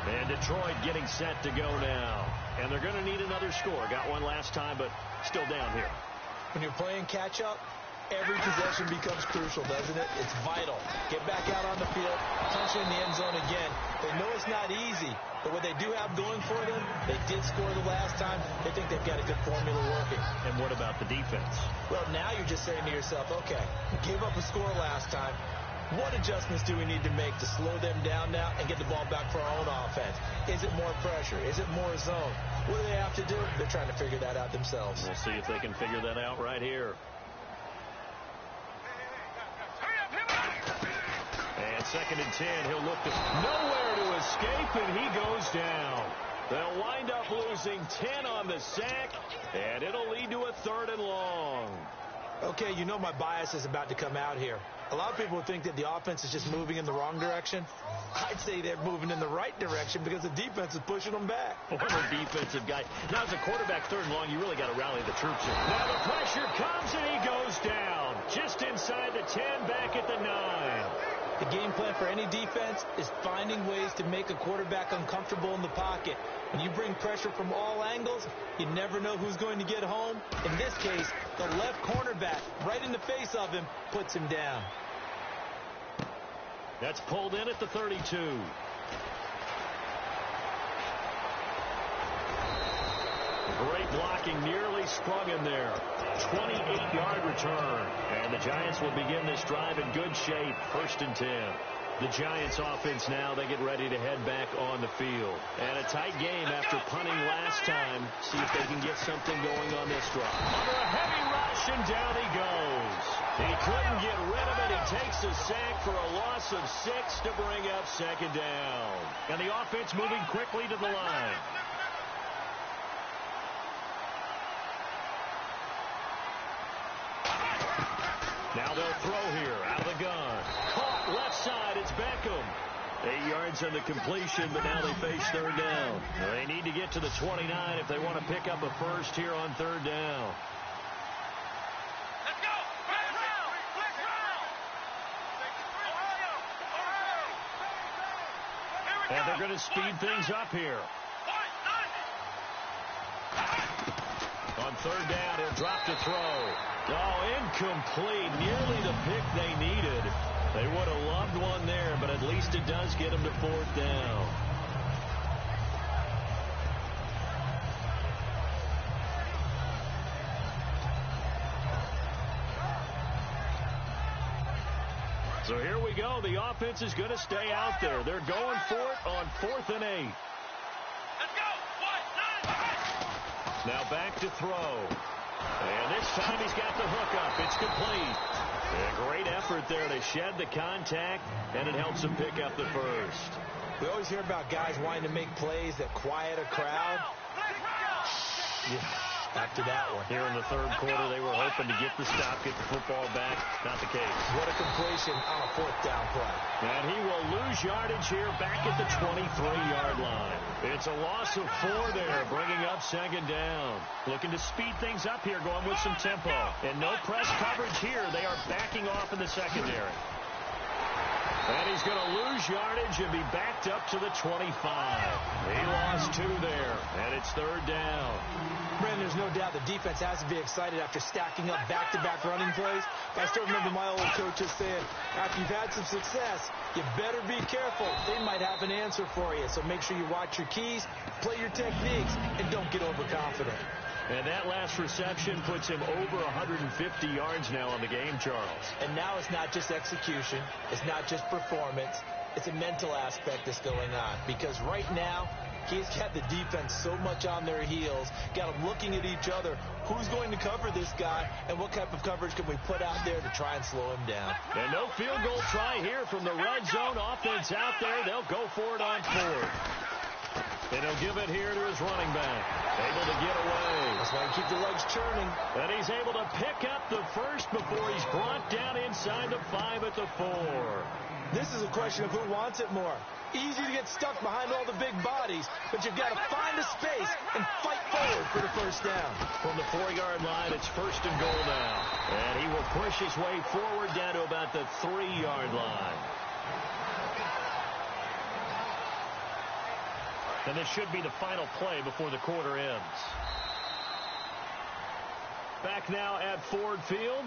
And Detroit getting set to go now. And they're going to need another score. Got one last time, but still down here. When you're playing catch-up, every possession becomes crucial, doesn't it? It's vital. Get back out on the field, punch in the end zone again. They know it's not easy, but what they do have going for them, they did score the last time. They think they've got a good formula working. And what about the defense? Well, now you're just saying to yourself, okay, we gave up a score last time. What adjustments do we need to make to slow them down now and get the ball back for our own offense? Is it more pressure? Is it more zone? What do they have to do? They're trying to figure that out themselves. We'll see if they can figure that out right here. And 2nd and 10, he'll look to nowhere to escape, and he goes down. They'll wind up losing 10 on the sack, and it'll lead to a 3rd and long. Okay, you know my bias is about to come out here. A lot of people would think that the offense is just moving in the wrong direction. I'd say they're moving in the right direction because the defense is pushing them back. Former defensive guy. Now, as a quarterback, 3rd and long, you really got to rally the troops here. Now the pressure comes, and he goes down. Just inside the 10, back at the 9. The game plan for any defense is finding ways to make a quarterback uncomfortable in the pocket. When you bring pressure from all angles, you never know who's going to get home. In this case, the left cornerback, right in the face of him, puts him down. That's pulled in at the 32. Great blocking, nearly sprung in there. 28-yard return. And the Giants will begin this drive in good shape. 1st and 10. The Giants offense now, they get ready to head back on the field. And a tight game after punting last time. See if they can get something going on this drive. Under a heavy rush, and down he goes. He couldn't get rid of it. He takes a sack for a loss of 6 to bring up second down. And the offense moving quickly to the line. Now they'll throw here out of the gun. Caught left side. It's Beckham. 8 yards on the completion, but now they face third down. They need to get to the 29 if they want to pick up a first here on third down. Let's go. Let's go. And they're going to speed things up here. On third down, he'll drop to throw. Oh, incomplete. Nearly the pick they needed. They would have loved one there, but at least it does get them to fourth down. So here we go. The offense is going to stay out there. They're going for it on 4th and 8. Now back to throw. And this time he's got the hook up. It's complete. A great effort there to shed the contact, and it helps him pick up the first. We always hear about guys wanting to make plays that quiet a crowd. Yeah, after that one. Here in the third quarter, they were hoping to get the stop, get the football back. Not the case. What a completion on a 4th down play. And he will lose yardage here back at the 23-yard line. It's a loss of 4 there, bringing up second down. Looking to speed things up here, going with some tempo. And no press coverage here. They are backing off in the secondary. And he's going to lose yardage and be backed up to the 25. He lost 2 there, and it's third down. Brandon, there's no doubt the defense has to be excited after stacking up back-to-back running plays. But I still remember my old coaches saying, after you've had some success, you better be careful. They might have an answer for you. So make sure you watch your keys, play your techniques, and don't get overconfident. And that last reception puts him over 150 yards now on the game, Charles. And now it's not just execution. It's not just performance. It's a mental aspect that's going on. Because right now, he's got the defense so much on their heels, got them looking at each other. Who's going to cover this guy, and what type of coverage can we put out there to try and slow him down? And no field goal try here from the red zone offense out there. They'll go for it on 4th. And he'll give it here to his running back. Able to get away. That's why you keep the legs churning. And he's able to pick up the first before he's brought down inside the 5 at the 4. This is a question of who wants it more. Easy to get stuck behind all the big bodies, but you've got to find a space and fight forward for the first down. From the 4-yard line, it's first and goal now. And he will push his way forward down to about the 3-yard line. And this should be the final play before the quarter ends. Back now at Ford Field.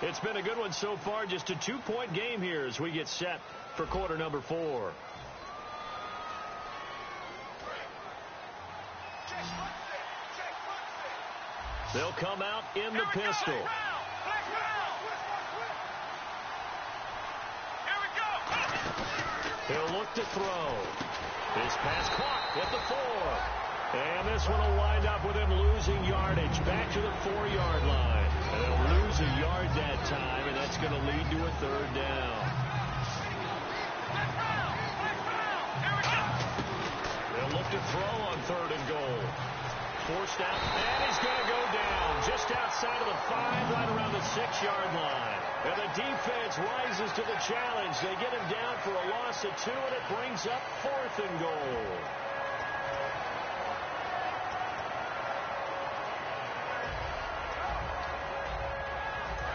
It's been a good one so far. Just a 2-point game here as we get set for quarter number 4. They'll come out in the pistol. He'll look to throw. His pass caught at the 4. And this one will wind up with him losing yardage back to the 4-yard line. And they'll lose a yard that time, and that's going to lead to a third down. They'll look to throw on 3rd and goal. Forced out, and he's going to go down just outside of the 5, right around the 6-yard line. And the defense rises to the challenge. They get him down for a loss of 2, and it brings up 4th and goal.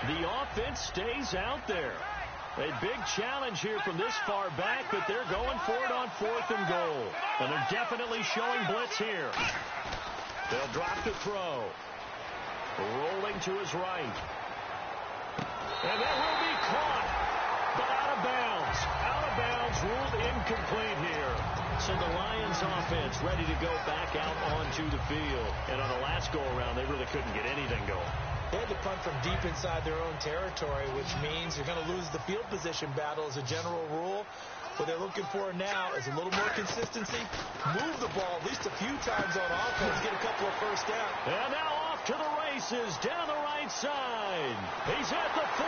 The offense stays out there. A big challenge here from this far back, but they're going for it on 4th and goal. And they're definitely showing blitz here. They'll drop the throw. Rolling to his right. And that will be caught, but out of bounds. Out of bounds, ruled incomplete here. So the Lions offense ready to go back out onto the field. And on the last go-around, they really couldn't get anything going. They had to punt from deep inside their own territory, which means you're going to lose the field position battle as a general rule. What they're looking for now is a little more consistency. Move the ball at least a few times on offense. Get a couple of first downs. And now off to the races down the right side. He's at the 40.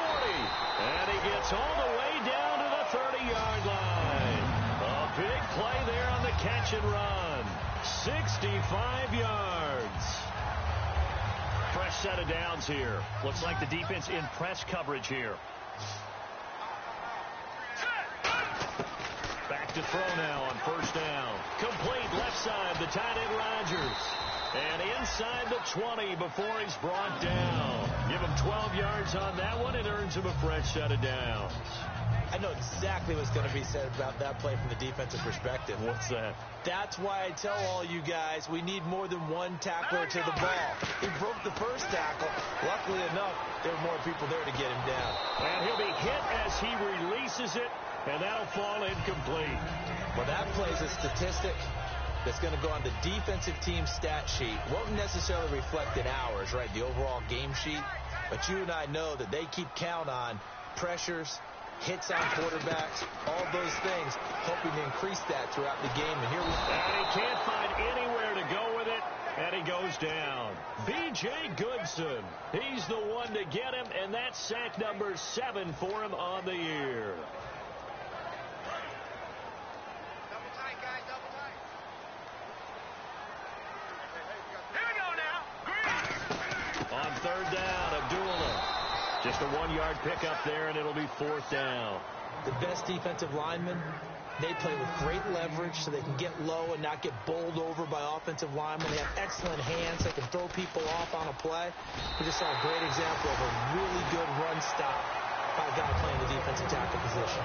And he gets all the way down to the 30-yard line. A big play there on the catch and run. 65 yards. Fresh set of downs here. Looks like the defense in press coverage here. Back to throw now on first down. Complete left side, the tight end Rodgers. And inside the 20 before he's brought down. Give him 12 yards on that one. It earns him a fresh set of downs. I know exactly what's going to be said about that play from the defensive perspective. What's that? That's why I tell all you guys we need more than one tackler to the ball. He broke the first tackle. Luckily enough, there were more people there to get him down. And he'll be hit as he releases it, and that'll fall incomplete. Well, that plays a statistic that's going to go on the defensive team stat sheet. Won't necessarily reflect in ours, right, the overall game sheet. But you and I know that they keep count on pressures, hits on quarterbacks, all those things, hoping to increase that throughout the game. And here we go. And he can't find anywhere to go with it, and he goes down. B.J. Goodson, he's the one to get him, and that's sack number 7 for him on the year. Double tight, guys, double tight. Here we go now. Green. On third down, Abdullah. Just a 1-yard pickup there, and it'll be fourth down. The best defensive linemen, they play with great leverage so they can get low and not get bowled over by offensive linemen. They have excellent hands. They can throw people off on a play. We just saw a great example of a really good run stop by a guy playing the defensive tackle position.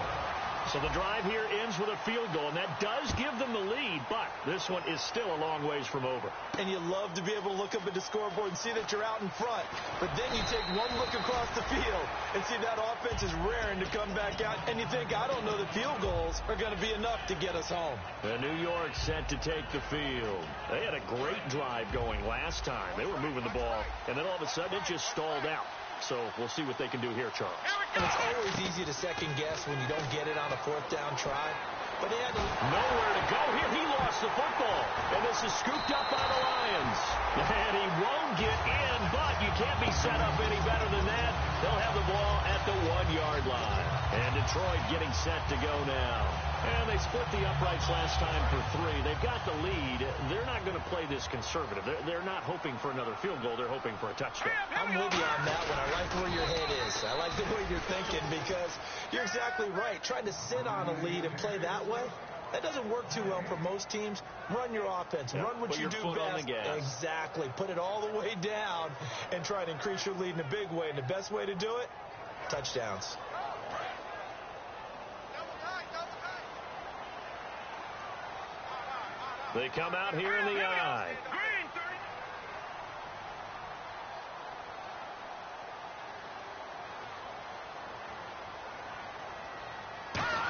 So the drive here ends with a field goal, and that does give them the lead, but this one is still a long ways from over. And you love to be able to look up at the scoreboard and see that you're out in front. But then you take one look across the field and see that offense is raring to come back out, and you think, I don't know that field goals are going to be enough to get us home. And New York set to take the field. They had a great drive going last time. They were moving the ball, and then all of a sudden it just stalled out. So we'll see what they can do here, Charles. And it's always easy to second guess when you don't get it on a fourth down try. But they had nowhere to go here. He lost the football. And this is scooped up by the Lions. And he won't get in, but you can't be set up any better than that. They'll have the ball at the 1-yard line. And Detroit getting set to go now. And they split the uprights last time for 3. They've got the lead. They're not going to play this conservative. They're not hoping for another field goal. They're hoping for a touchdown. I'm with you on that one. I like where your head is. I like the way you're thinking because you're exactly right. Trying to sit on a lead and play that way, that doesn't work too well for most teams. Run your offense. Yeah, run what you do best. On the gas. Exactly. Put it all the way down and try to increase your lead in a big way. And the best way to do it, touchdowns. They come out here in the eye.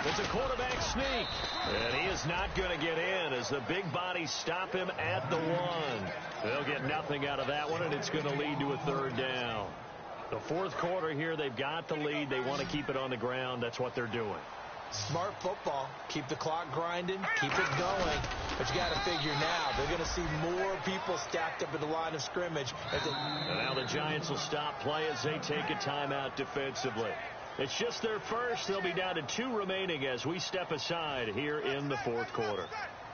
It's a quarterback sneak. And he is not going to get in as the big bodies stop him at the 1. They'll get nothing out of that one, and it's going to lead to a third down. The fourth quarter here, they've got the lead. They want to keep it on the ground. That's what they're doing. Smart football. Keep the clock grinding. Keep it going. But you got to figure now, they're going to see more people stacked up at the line of scrimmage. And now the Giants will stop play as they take a timeout defensively. It's just their first. They'll be down to 2 remaining as we step aside here in the fourth quarter.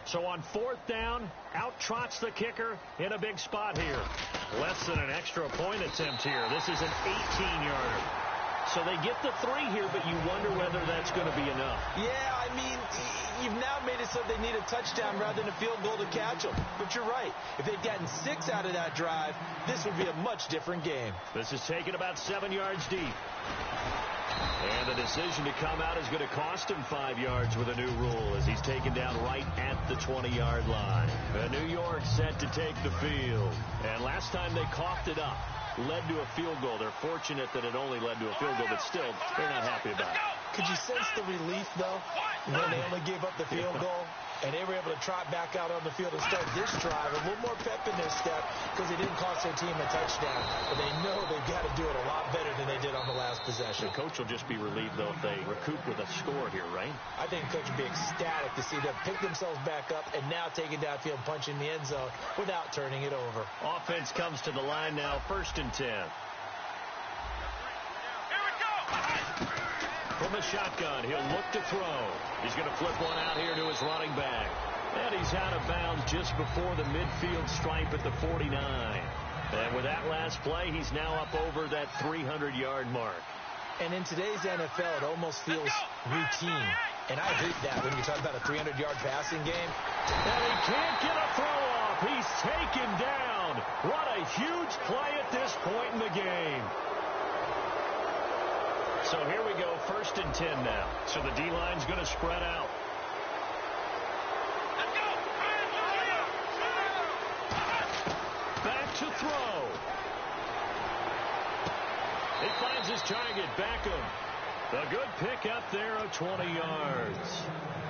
So on fourth down, out trots the kicker in a big spot here. Less than an extra point attempt here. This is an 18-yarder. So they get the 3 here, but you wonder whether that's going to be enough. Yeah, I mean, you've now made it so they need a touchdown rather than a field goal to catch them. But you're right. If they'd gotten 6 out of that drive, this would be a much different game. This is taken about 7 yards deep. And the decision to come out is going to cost him 5 yards with a new rule as he's taken down right at the 20-yard line. New York set to take the field. And last time they coughed it up, led to a field goal. They're fortunate that it only led to a field goal, but still, they're not happy about it. Could you sense the relief, though, when they only gave up the field goal? And they were able to trot back out on the field and start this drive. A little more pep in their step because they didn't cost their team a touchdown. But they know they've got to do it a lot better than they did on the last possession. The coach will just be relieved, though, if they recoup with a score here, right? I think the coach would be ecstatic to see them pick themselves back up and now take it downfield, punch in the end zone without turning it over. Offense comes to the line now, 1st and 10. From the shotgun, he'll look to throw. He's going to flip one out here to his running back. And he's out of bounds just before the midfield stripe at the 49. And with that last play, he's now up over that 300-yard mark. And in today's NFL, it almost feels routine. And I hate that when you talk about a 300-yard passing game. And he can't get a throw off. He's taken down. What a huge play at this point in the game. So here we go, 1st and 10 now. So the D-line's going to spread out. Back to throw. He finds his target, Beckham. A good pick up there of 20 yards.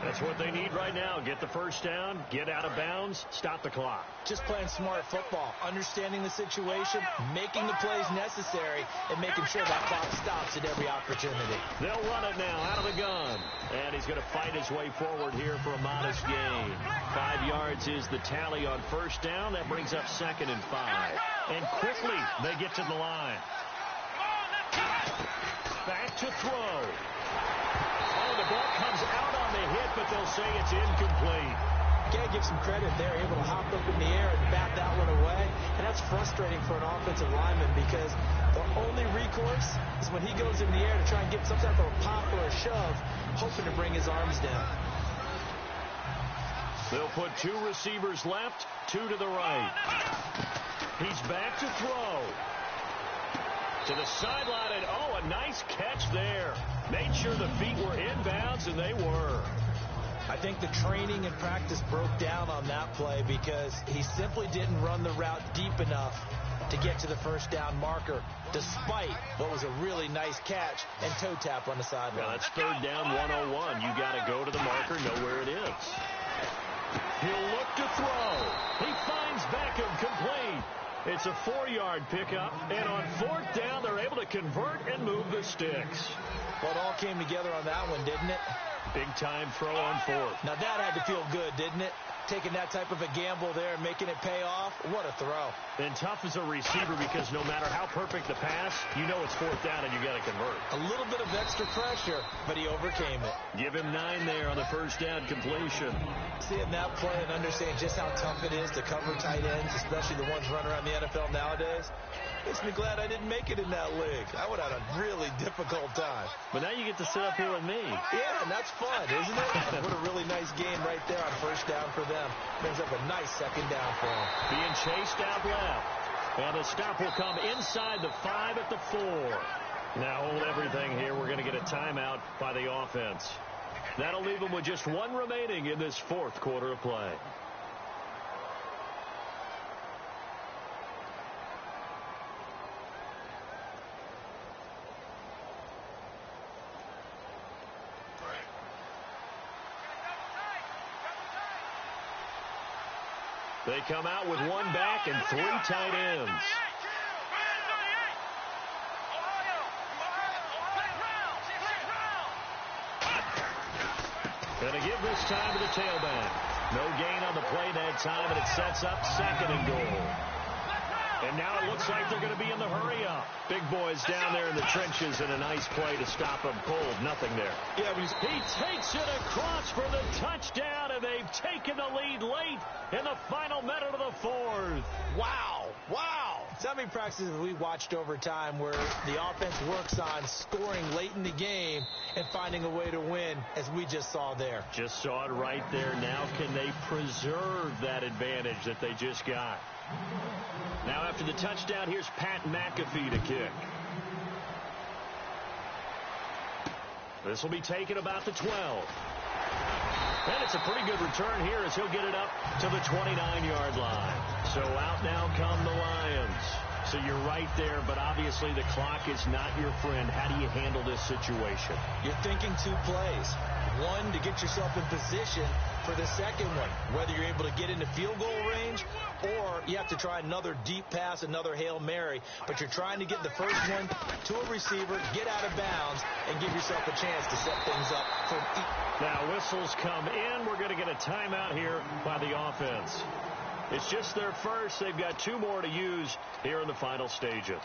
That's what they need right now. Get the first down, get out of bounds, stop the clock. Just playing smart football, understanding the situation, making the plays necessary, and making sure that clock stops at every opportunity. They'll run it now out of the gun. And he's going to fight his way forward here for a modest gain. 5 yards is the tally on first down. That brings up 2nd and 5. And quickly they get to the line. Back to throw. Oh, the ball comes out on the hit, but they'll say it's incomplete. Got to give some credit. They're able to hop up in the air and bat that one away. And that's frustrating for an offensive lineman because the only recourse is when he goes in the air to try and get some type of a pop or a shove, hoping to bring his arms down. They'll put 2 receivers left, 2 to the right. He's back to throw. To the sideline, and oh, a nice catch there. Made sure the feet were inbounds, and they were. I think the training and practice broke down on that play because he simply didn't run the route deep enough to get to the first down marker, despite what was a really nice catch and toe tap on the sideline. Now that's 3rd down, 101. You got to go to the marker, know where it is. He'll look to throw. He finds Beckham complete. It's a 4-yard pickup, and on 4th down, they're able to convert and move the sticks. Well, it all came together on that one, didn't it? Big-time throw on 4th. Now, that had to feel good, didn't it? Taking that type of a gamble there and making it pay off. What a throw. And tough as a receiver because no matter how perfect the pass, you know it's 4th down and you got to convert. A little bit of extra pressure, but he overcame it. Give him 9 there on the first down completion. Seeing that play and understanding just how tough it is to cover tight ends, especially the ones running around the NFL nowadays, makes me glad I didn't make it in that league. I would have had a really difficult time. But now you get to sit up here with me. Yeah, and that's fun, isn't it? What a really nice game right there on first down for them. Brings up a nice 2nd down for them. Being chased out left. And the stop will come inside the 5 at the 4. Now hold everything here. We're going to get a timeout by the offense. That'll leave them with just 1 remaining in this 4th quarter of play. They come out with 1 back and 3 tight ends. Going to give this time to the tailback. No gain on the play that time, and it sets up 2nd and goal. And now it looks like they're going to be in the hurry-up. Big boys down there in the trenches, and a nice play to stop them cold. Nothing there. Yeah, but he takes it across for the touchdown, and they've taken the lead late in the final minute of the 4th. Wow. Wow. So many practices we watched over time where the offense works on scoring late in the game and finding a way to win, as we just saw there. Just saw it right there. Now can they preserve that advantage that they just got? Now after the touchdown, here's Pat McAfee to kick. This will be taken about the 12. And it's a pretty good return here as he'll get it up to the 29-yard line. So out now come the Lions. So you're right there, but obviously the clock is not your friend. How do you handle this situation? You're thinking 2 plays. 1, to get yourself in position for the second one, whether you're able to get into field goal range or you have to try another deep pass, another Hail Mary, but you're trying to get the first one to a receiver, get out of bounds, and give yourself a chance to set things up for Now whistles come in. We're going to get a timeout here by the offense. It's just their first. They've got 2 more to use here in the final stages.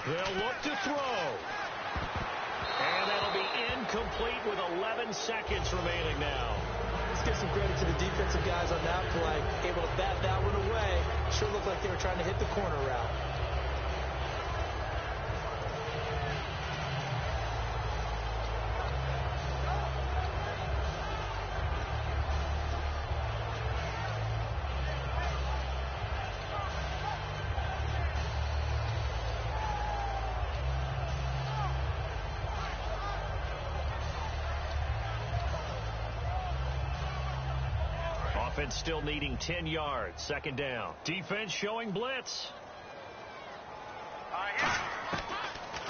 They'll look to throw. And that'll be incomplete with 11 seconds remaining now. Let's give some credit to the defensive guys on that play. Able to bat that one away. Sure looked like they were trying to hit the corner route. Offense still needing 10 yards. Second down. Defense showing blitz.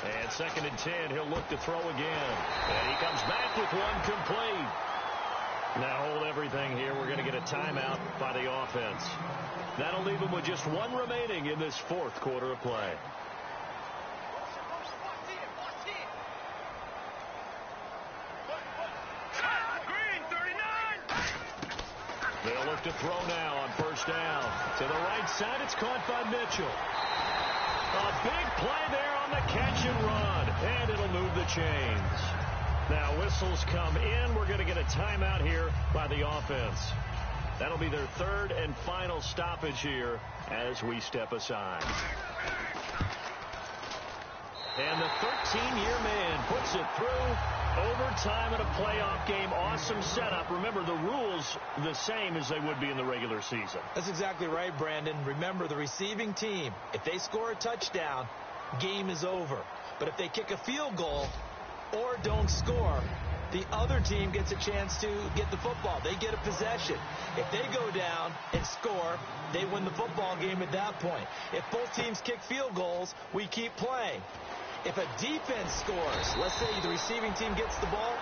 And 2nd and 10. He'll look to throw again. And he comes back with one complete. Now hold everything here. We're going to get a timeout by the offense. That'll leave them with just 1 remaining in this 4th quarter of play. They'll look to throw now on first down. To the right side, it's caught by Mitchell. A big play there on the catch and run. And it'll move the chains. Now whistles come in. We're going to get a timeout here by the offense. That'll be their 3rd and final stoppage here as we step aside. And the 13-year man puts it through. Overtime in a playoff game. Awesome setup. Remember, the rules the same as they would be in the regular season. That's exactly right, Brandon. Remember, the receiving team, if they score a touchdown, game is over. But if they kick a field goal or don't score, the other team gets a chance to get the football. They get a possession. If they go down and score, they win the football game at that point. If both teams kick field goals, we keep playing. If a defense scores, let's say the receiving team gets the ball,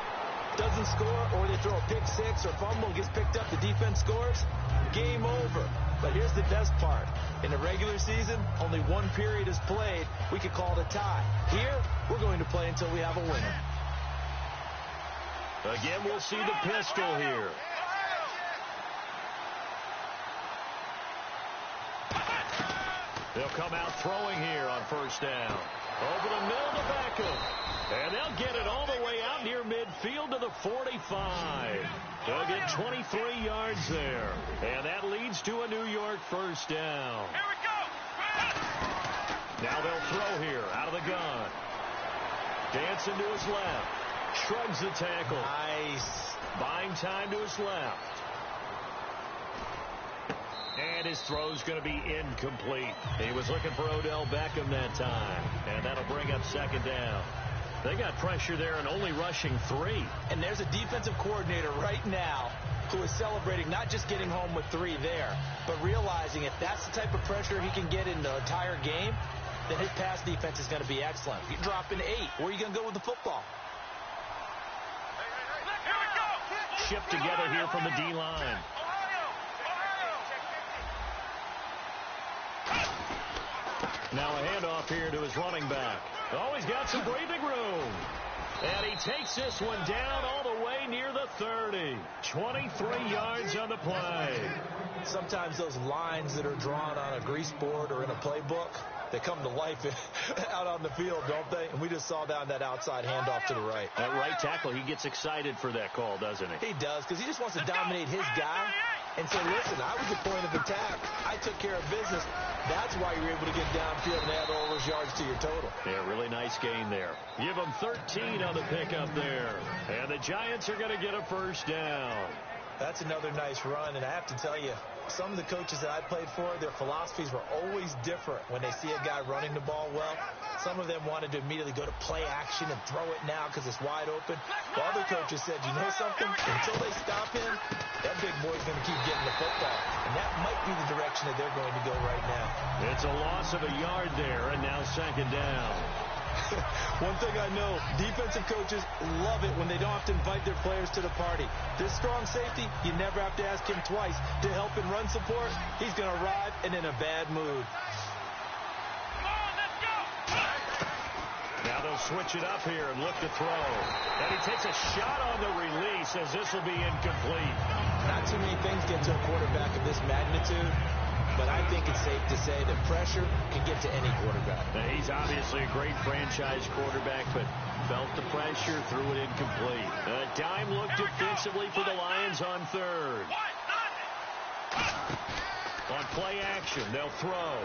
doesn't score, or they throw a pick six or fumble, gets picked up, the defense scores, game over. But here's the best part. In the regular season, only 1 period is played. We could call it a tie. Here, we're going to play until we have a winner. Again, we'll see the pistol here. They'll come out throwing here on first down. Over the middle to Beckham. And they'll get it all the way out near midfield to the 45. They'll get 23 yards there. And that leads to a New York first down. Here we go. Now they'll throw here out of the gun. Dancing to his left. Shrugs the tackle. Nice. Buying time to his left. And his throw's going to be incomplete. He was looking for Odell Beckham that time. And that'll bring up second down. They got pressure there and only rushing 3. And there's a defensive coordinator right now who is celebrating not just getting home with 3 there, but realizing if that's the type of pressure he can get in the entire game, then his pass defense is going to be excellent. If you drop in 8, where are you going to go with the football? Shipped together here from the D-line. Now a handoff here to his running back. Oh, he's got some breathing room. And he takes this one down all the way near the 30. 23 yards on the play. Sometimes those lines that are drawn on a grease board or in a playbook, they come to life out on the field, don't they? And we just saw down that outside handoff to the right. That right tackle, he gets excited for that call, doesn't he? He does, because he just wants to dominate his guy and say, listen, I was the point of attack. I took care of business. That's why you're able to get downfield and add all those yards to your total. Yeah, really nice gain there. Give them 13 on the pickup there. And the Giants are going to get a first down. That's another nice run, and I have to tell you, some of the coaches that I played for, their philosophies were always different when they see a guy running the ball well. Some of them wanted to immediately go to play action and throw it now because it's wide open. While other coaches said, you know something? Until they stop him, that big boy's going to keep getting the football. And that might be the direction that they're going to go right now. It's a loss of a yard there, and now second down. One thing I know, defensive coaches love it when they don't have to invite their players to the party. This strong safety, you never have to ask him twice to help in run support. He's going to arrive and in a bad mood. Now they'll switch it up here and look to throw. And he takes a shot on the release as this will be incomplete. Not too many things get to a quarterback of this magnitude, but I think it's safe to say that pressure can get to any quarterback. Now, he's obviously a great franchise quarterback, but felt the pressure, threw it incomplete. A dime look defensively for the Lions on third. On play action, they'll throw.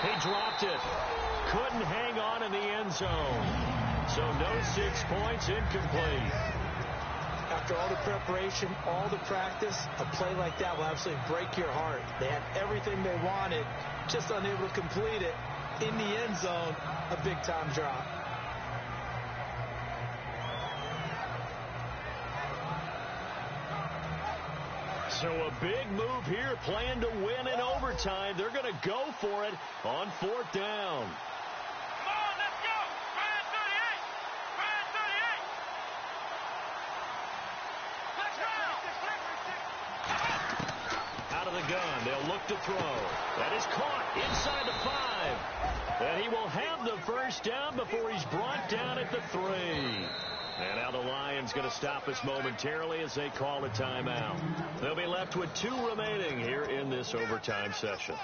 He dropped it. Couldn't hang on in the end zone. So no 6 points, incomplete. After all the preparation, all the practice, a play like that will absolutely break your heart. They had everything they wanted, just unable to complete it. In the end zone, a big-time drop. So a big move here, playing to win in overtime. They're going to go for it on fourth down. Out of the gun, they'll look to throw. That is caught inside the 5. And he will have the first down before he's brought down at the 3. And now the Lions going to stop us momentarily as they call a timeout. They'll be left with 2 remaining here in this overtime session.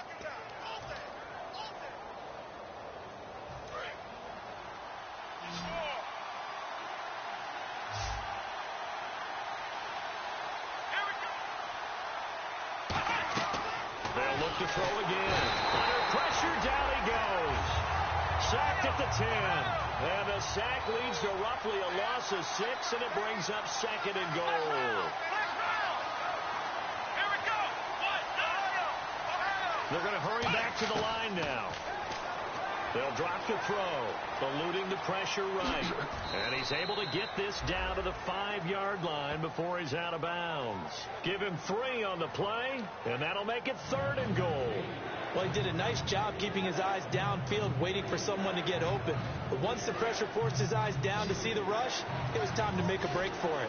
They'll look to throw again. Under pressure, down he goes. Sacked at the 10. And the sack leads to roughly a loss of 6, and it brings up second and goal. They're going to hurry back to the line now. They'll drop the throw, eluding the pressure right. And he's able to get this down to the 5-yard line before he's out of bounds. Give him 3 on the play, and that'll make it third and goal. Well, he did a nice job keeping his eyes downfield, waiting for someone to get open. But once the pressure forced his eyes down to see the rush, it was time to make a break for it.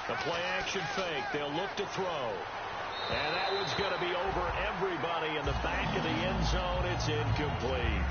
The play-action fake. They'll look to throw. And that one's going to be over everybody in the back of the end zone. It's incomplete.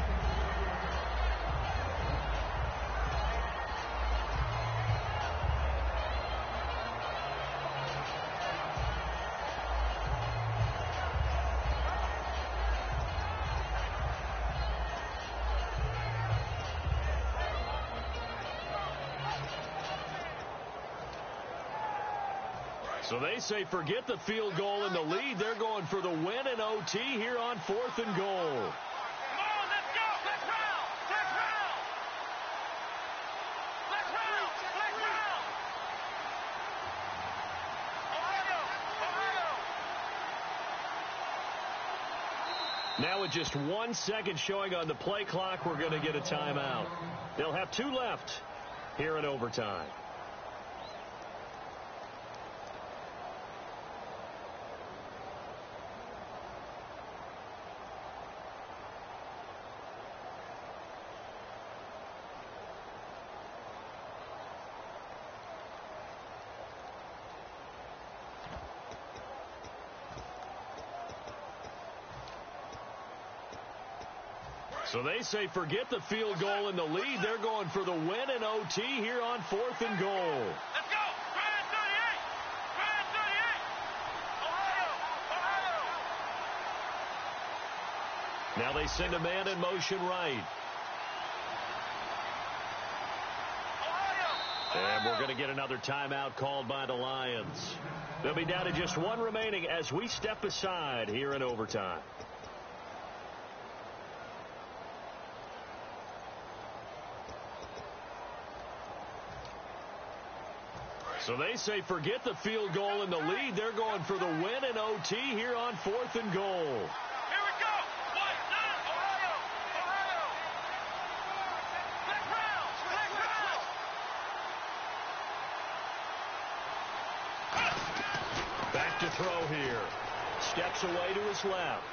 So they say forget the field goal and the lead. They're going for the win in OT here on 4th and goal. Now with just 1 second showing on the play clock, we're going to get a timeout. They'll have 2 left here in overtime. So they say forget the field goal and the lead. They're going for the win in OT here on 4th and goal. Let's go! Brand 38! Brand 38! Ohio! Ohio! Now they send a man in motion right. And we're going to get another timeout called by the Lions. They'll be down to just 1 remaining as we step aside here in overtime. So they say forget the field goal and the lead. They're going for the win in OT here on 4th and goal. Here we go. Ohio. Black Browns. Back to throw here. Steps away to his left.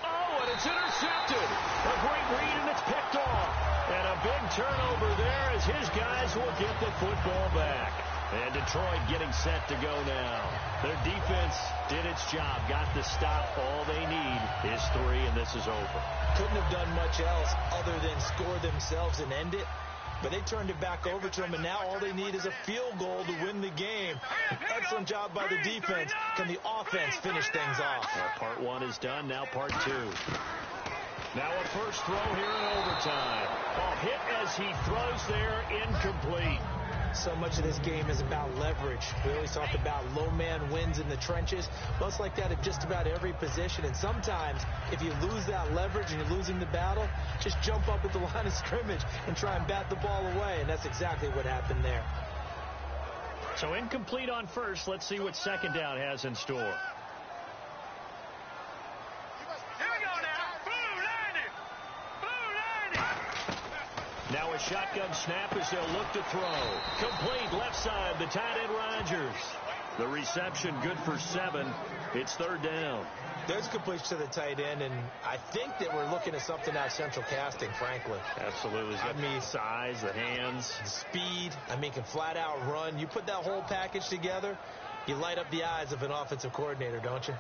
Oh, and it's intercepted. A great read, and it's picked off. And a big turnover there as his guys will get the football back. And Detroit getting set to go now. Their defense did its job, got the stop. All they need is 3, and this is over. Couldn't have done much else other than score themselves and end it. But they turned it back over to them, and now all they need is a field goal to win the game. Excellent job by the defense. Can the offense finish things off? Well, part 1 is done. Now part 2. Now a first throw here in overtime. Oh, hit as he throws there, incomplete. So much of this game is about leverage. We always talk about low man wins in the trenches. Well, it's like that at just about every position. And sometimes, if you lose that leverage and you're losing the battle, just jump up at the line of scrimmage and try and bat the ball away. And that's exactly what happened there. So incomplete on first. Let's see what second down has in store. Here we go now. Blue landing. Now a shotgun snap as they'll look to throw. Complete left side, the tight end Rodgers. The reception good for 7. It's 3rd down. There's completion to the tight end, and I think that we're looking at something out of central casting, frankly. Absolutely. I mean, size, the hands. The speed. I mean, can flat out run. You put that whole package together, you light up the eyes of an offensive coordinator, don't you?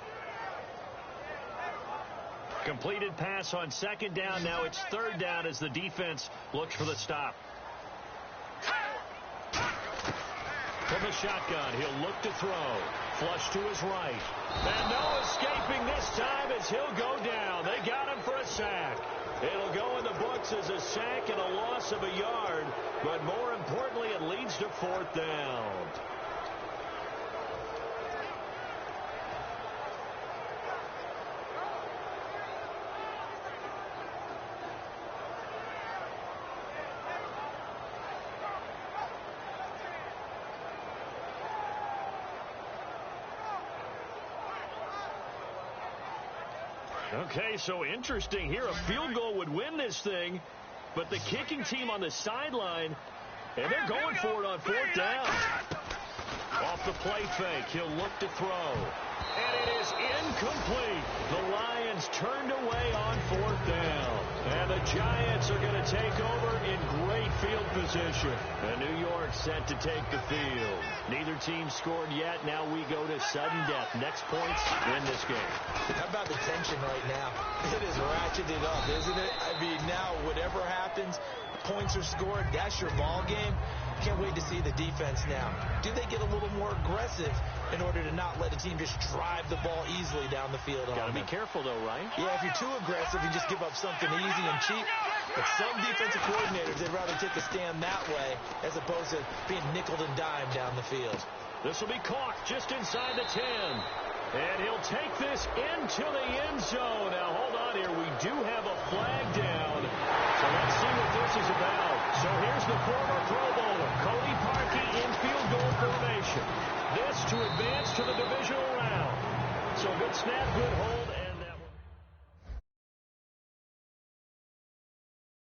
Completed pass on 2nd down. Now it's 3rd down as the defense looks for the stop. From the shotgun, he'll look to throw. Flush to his right. And no escaping this time as he'll go down. They got him for a sack. It'll go in the books as a sack and a loss of a yard. But more importantly, it leads to 4th down. Okay, so interesting here. A field goal would win this thing, but the kicking team on the sideline, and they're going for it on 4th down. Off the play fake, he'll look to throw. And it is incomplete. The Lions turned away on 4th down. And the Giants are going to take over in great field position. And New York set to take the field. Neither team scored yet. Now we go to sudden death. Next points in this game. How about the tension right now? It is ratcheted up, isn't it? I mean, now whatever happens, points are scored. That's your ball game. Can't wait to see the defense now. Do they get a little more aggressive in order to not let a team just drive the ball easily down the field? Got to be careful, though, right? Yeah, if you're too aggressive, you just give up something easy and cheap. But some defensive coordinators, they'd rather take a stand that way as opposed to being nickeled and dimed down the field. This will be caught just inside the 10. And he'll take this into the end zone. Now, hold on here. We do have a flag down. So let's see what this is about. So here's the former Pro Bowler, Cody Parkey, in field goal formation. This to advance to the divisional round. So good snap, good hold.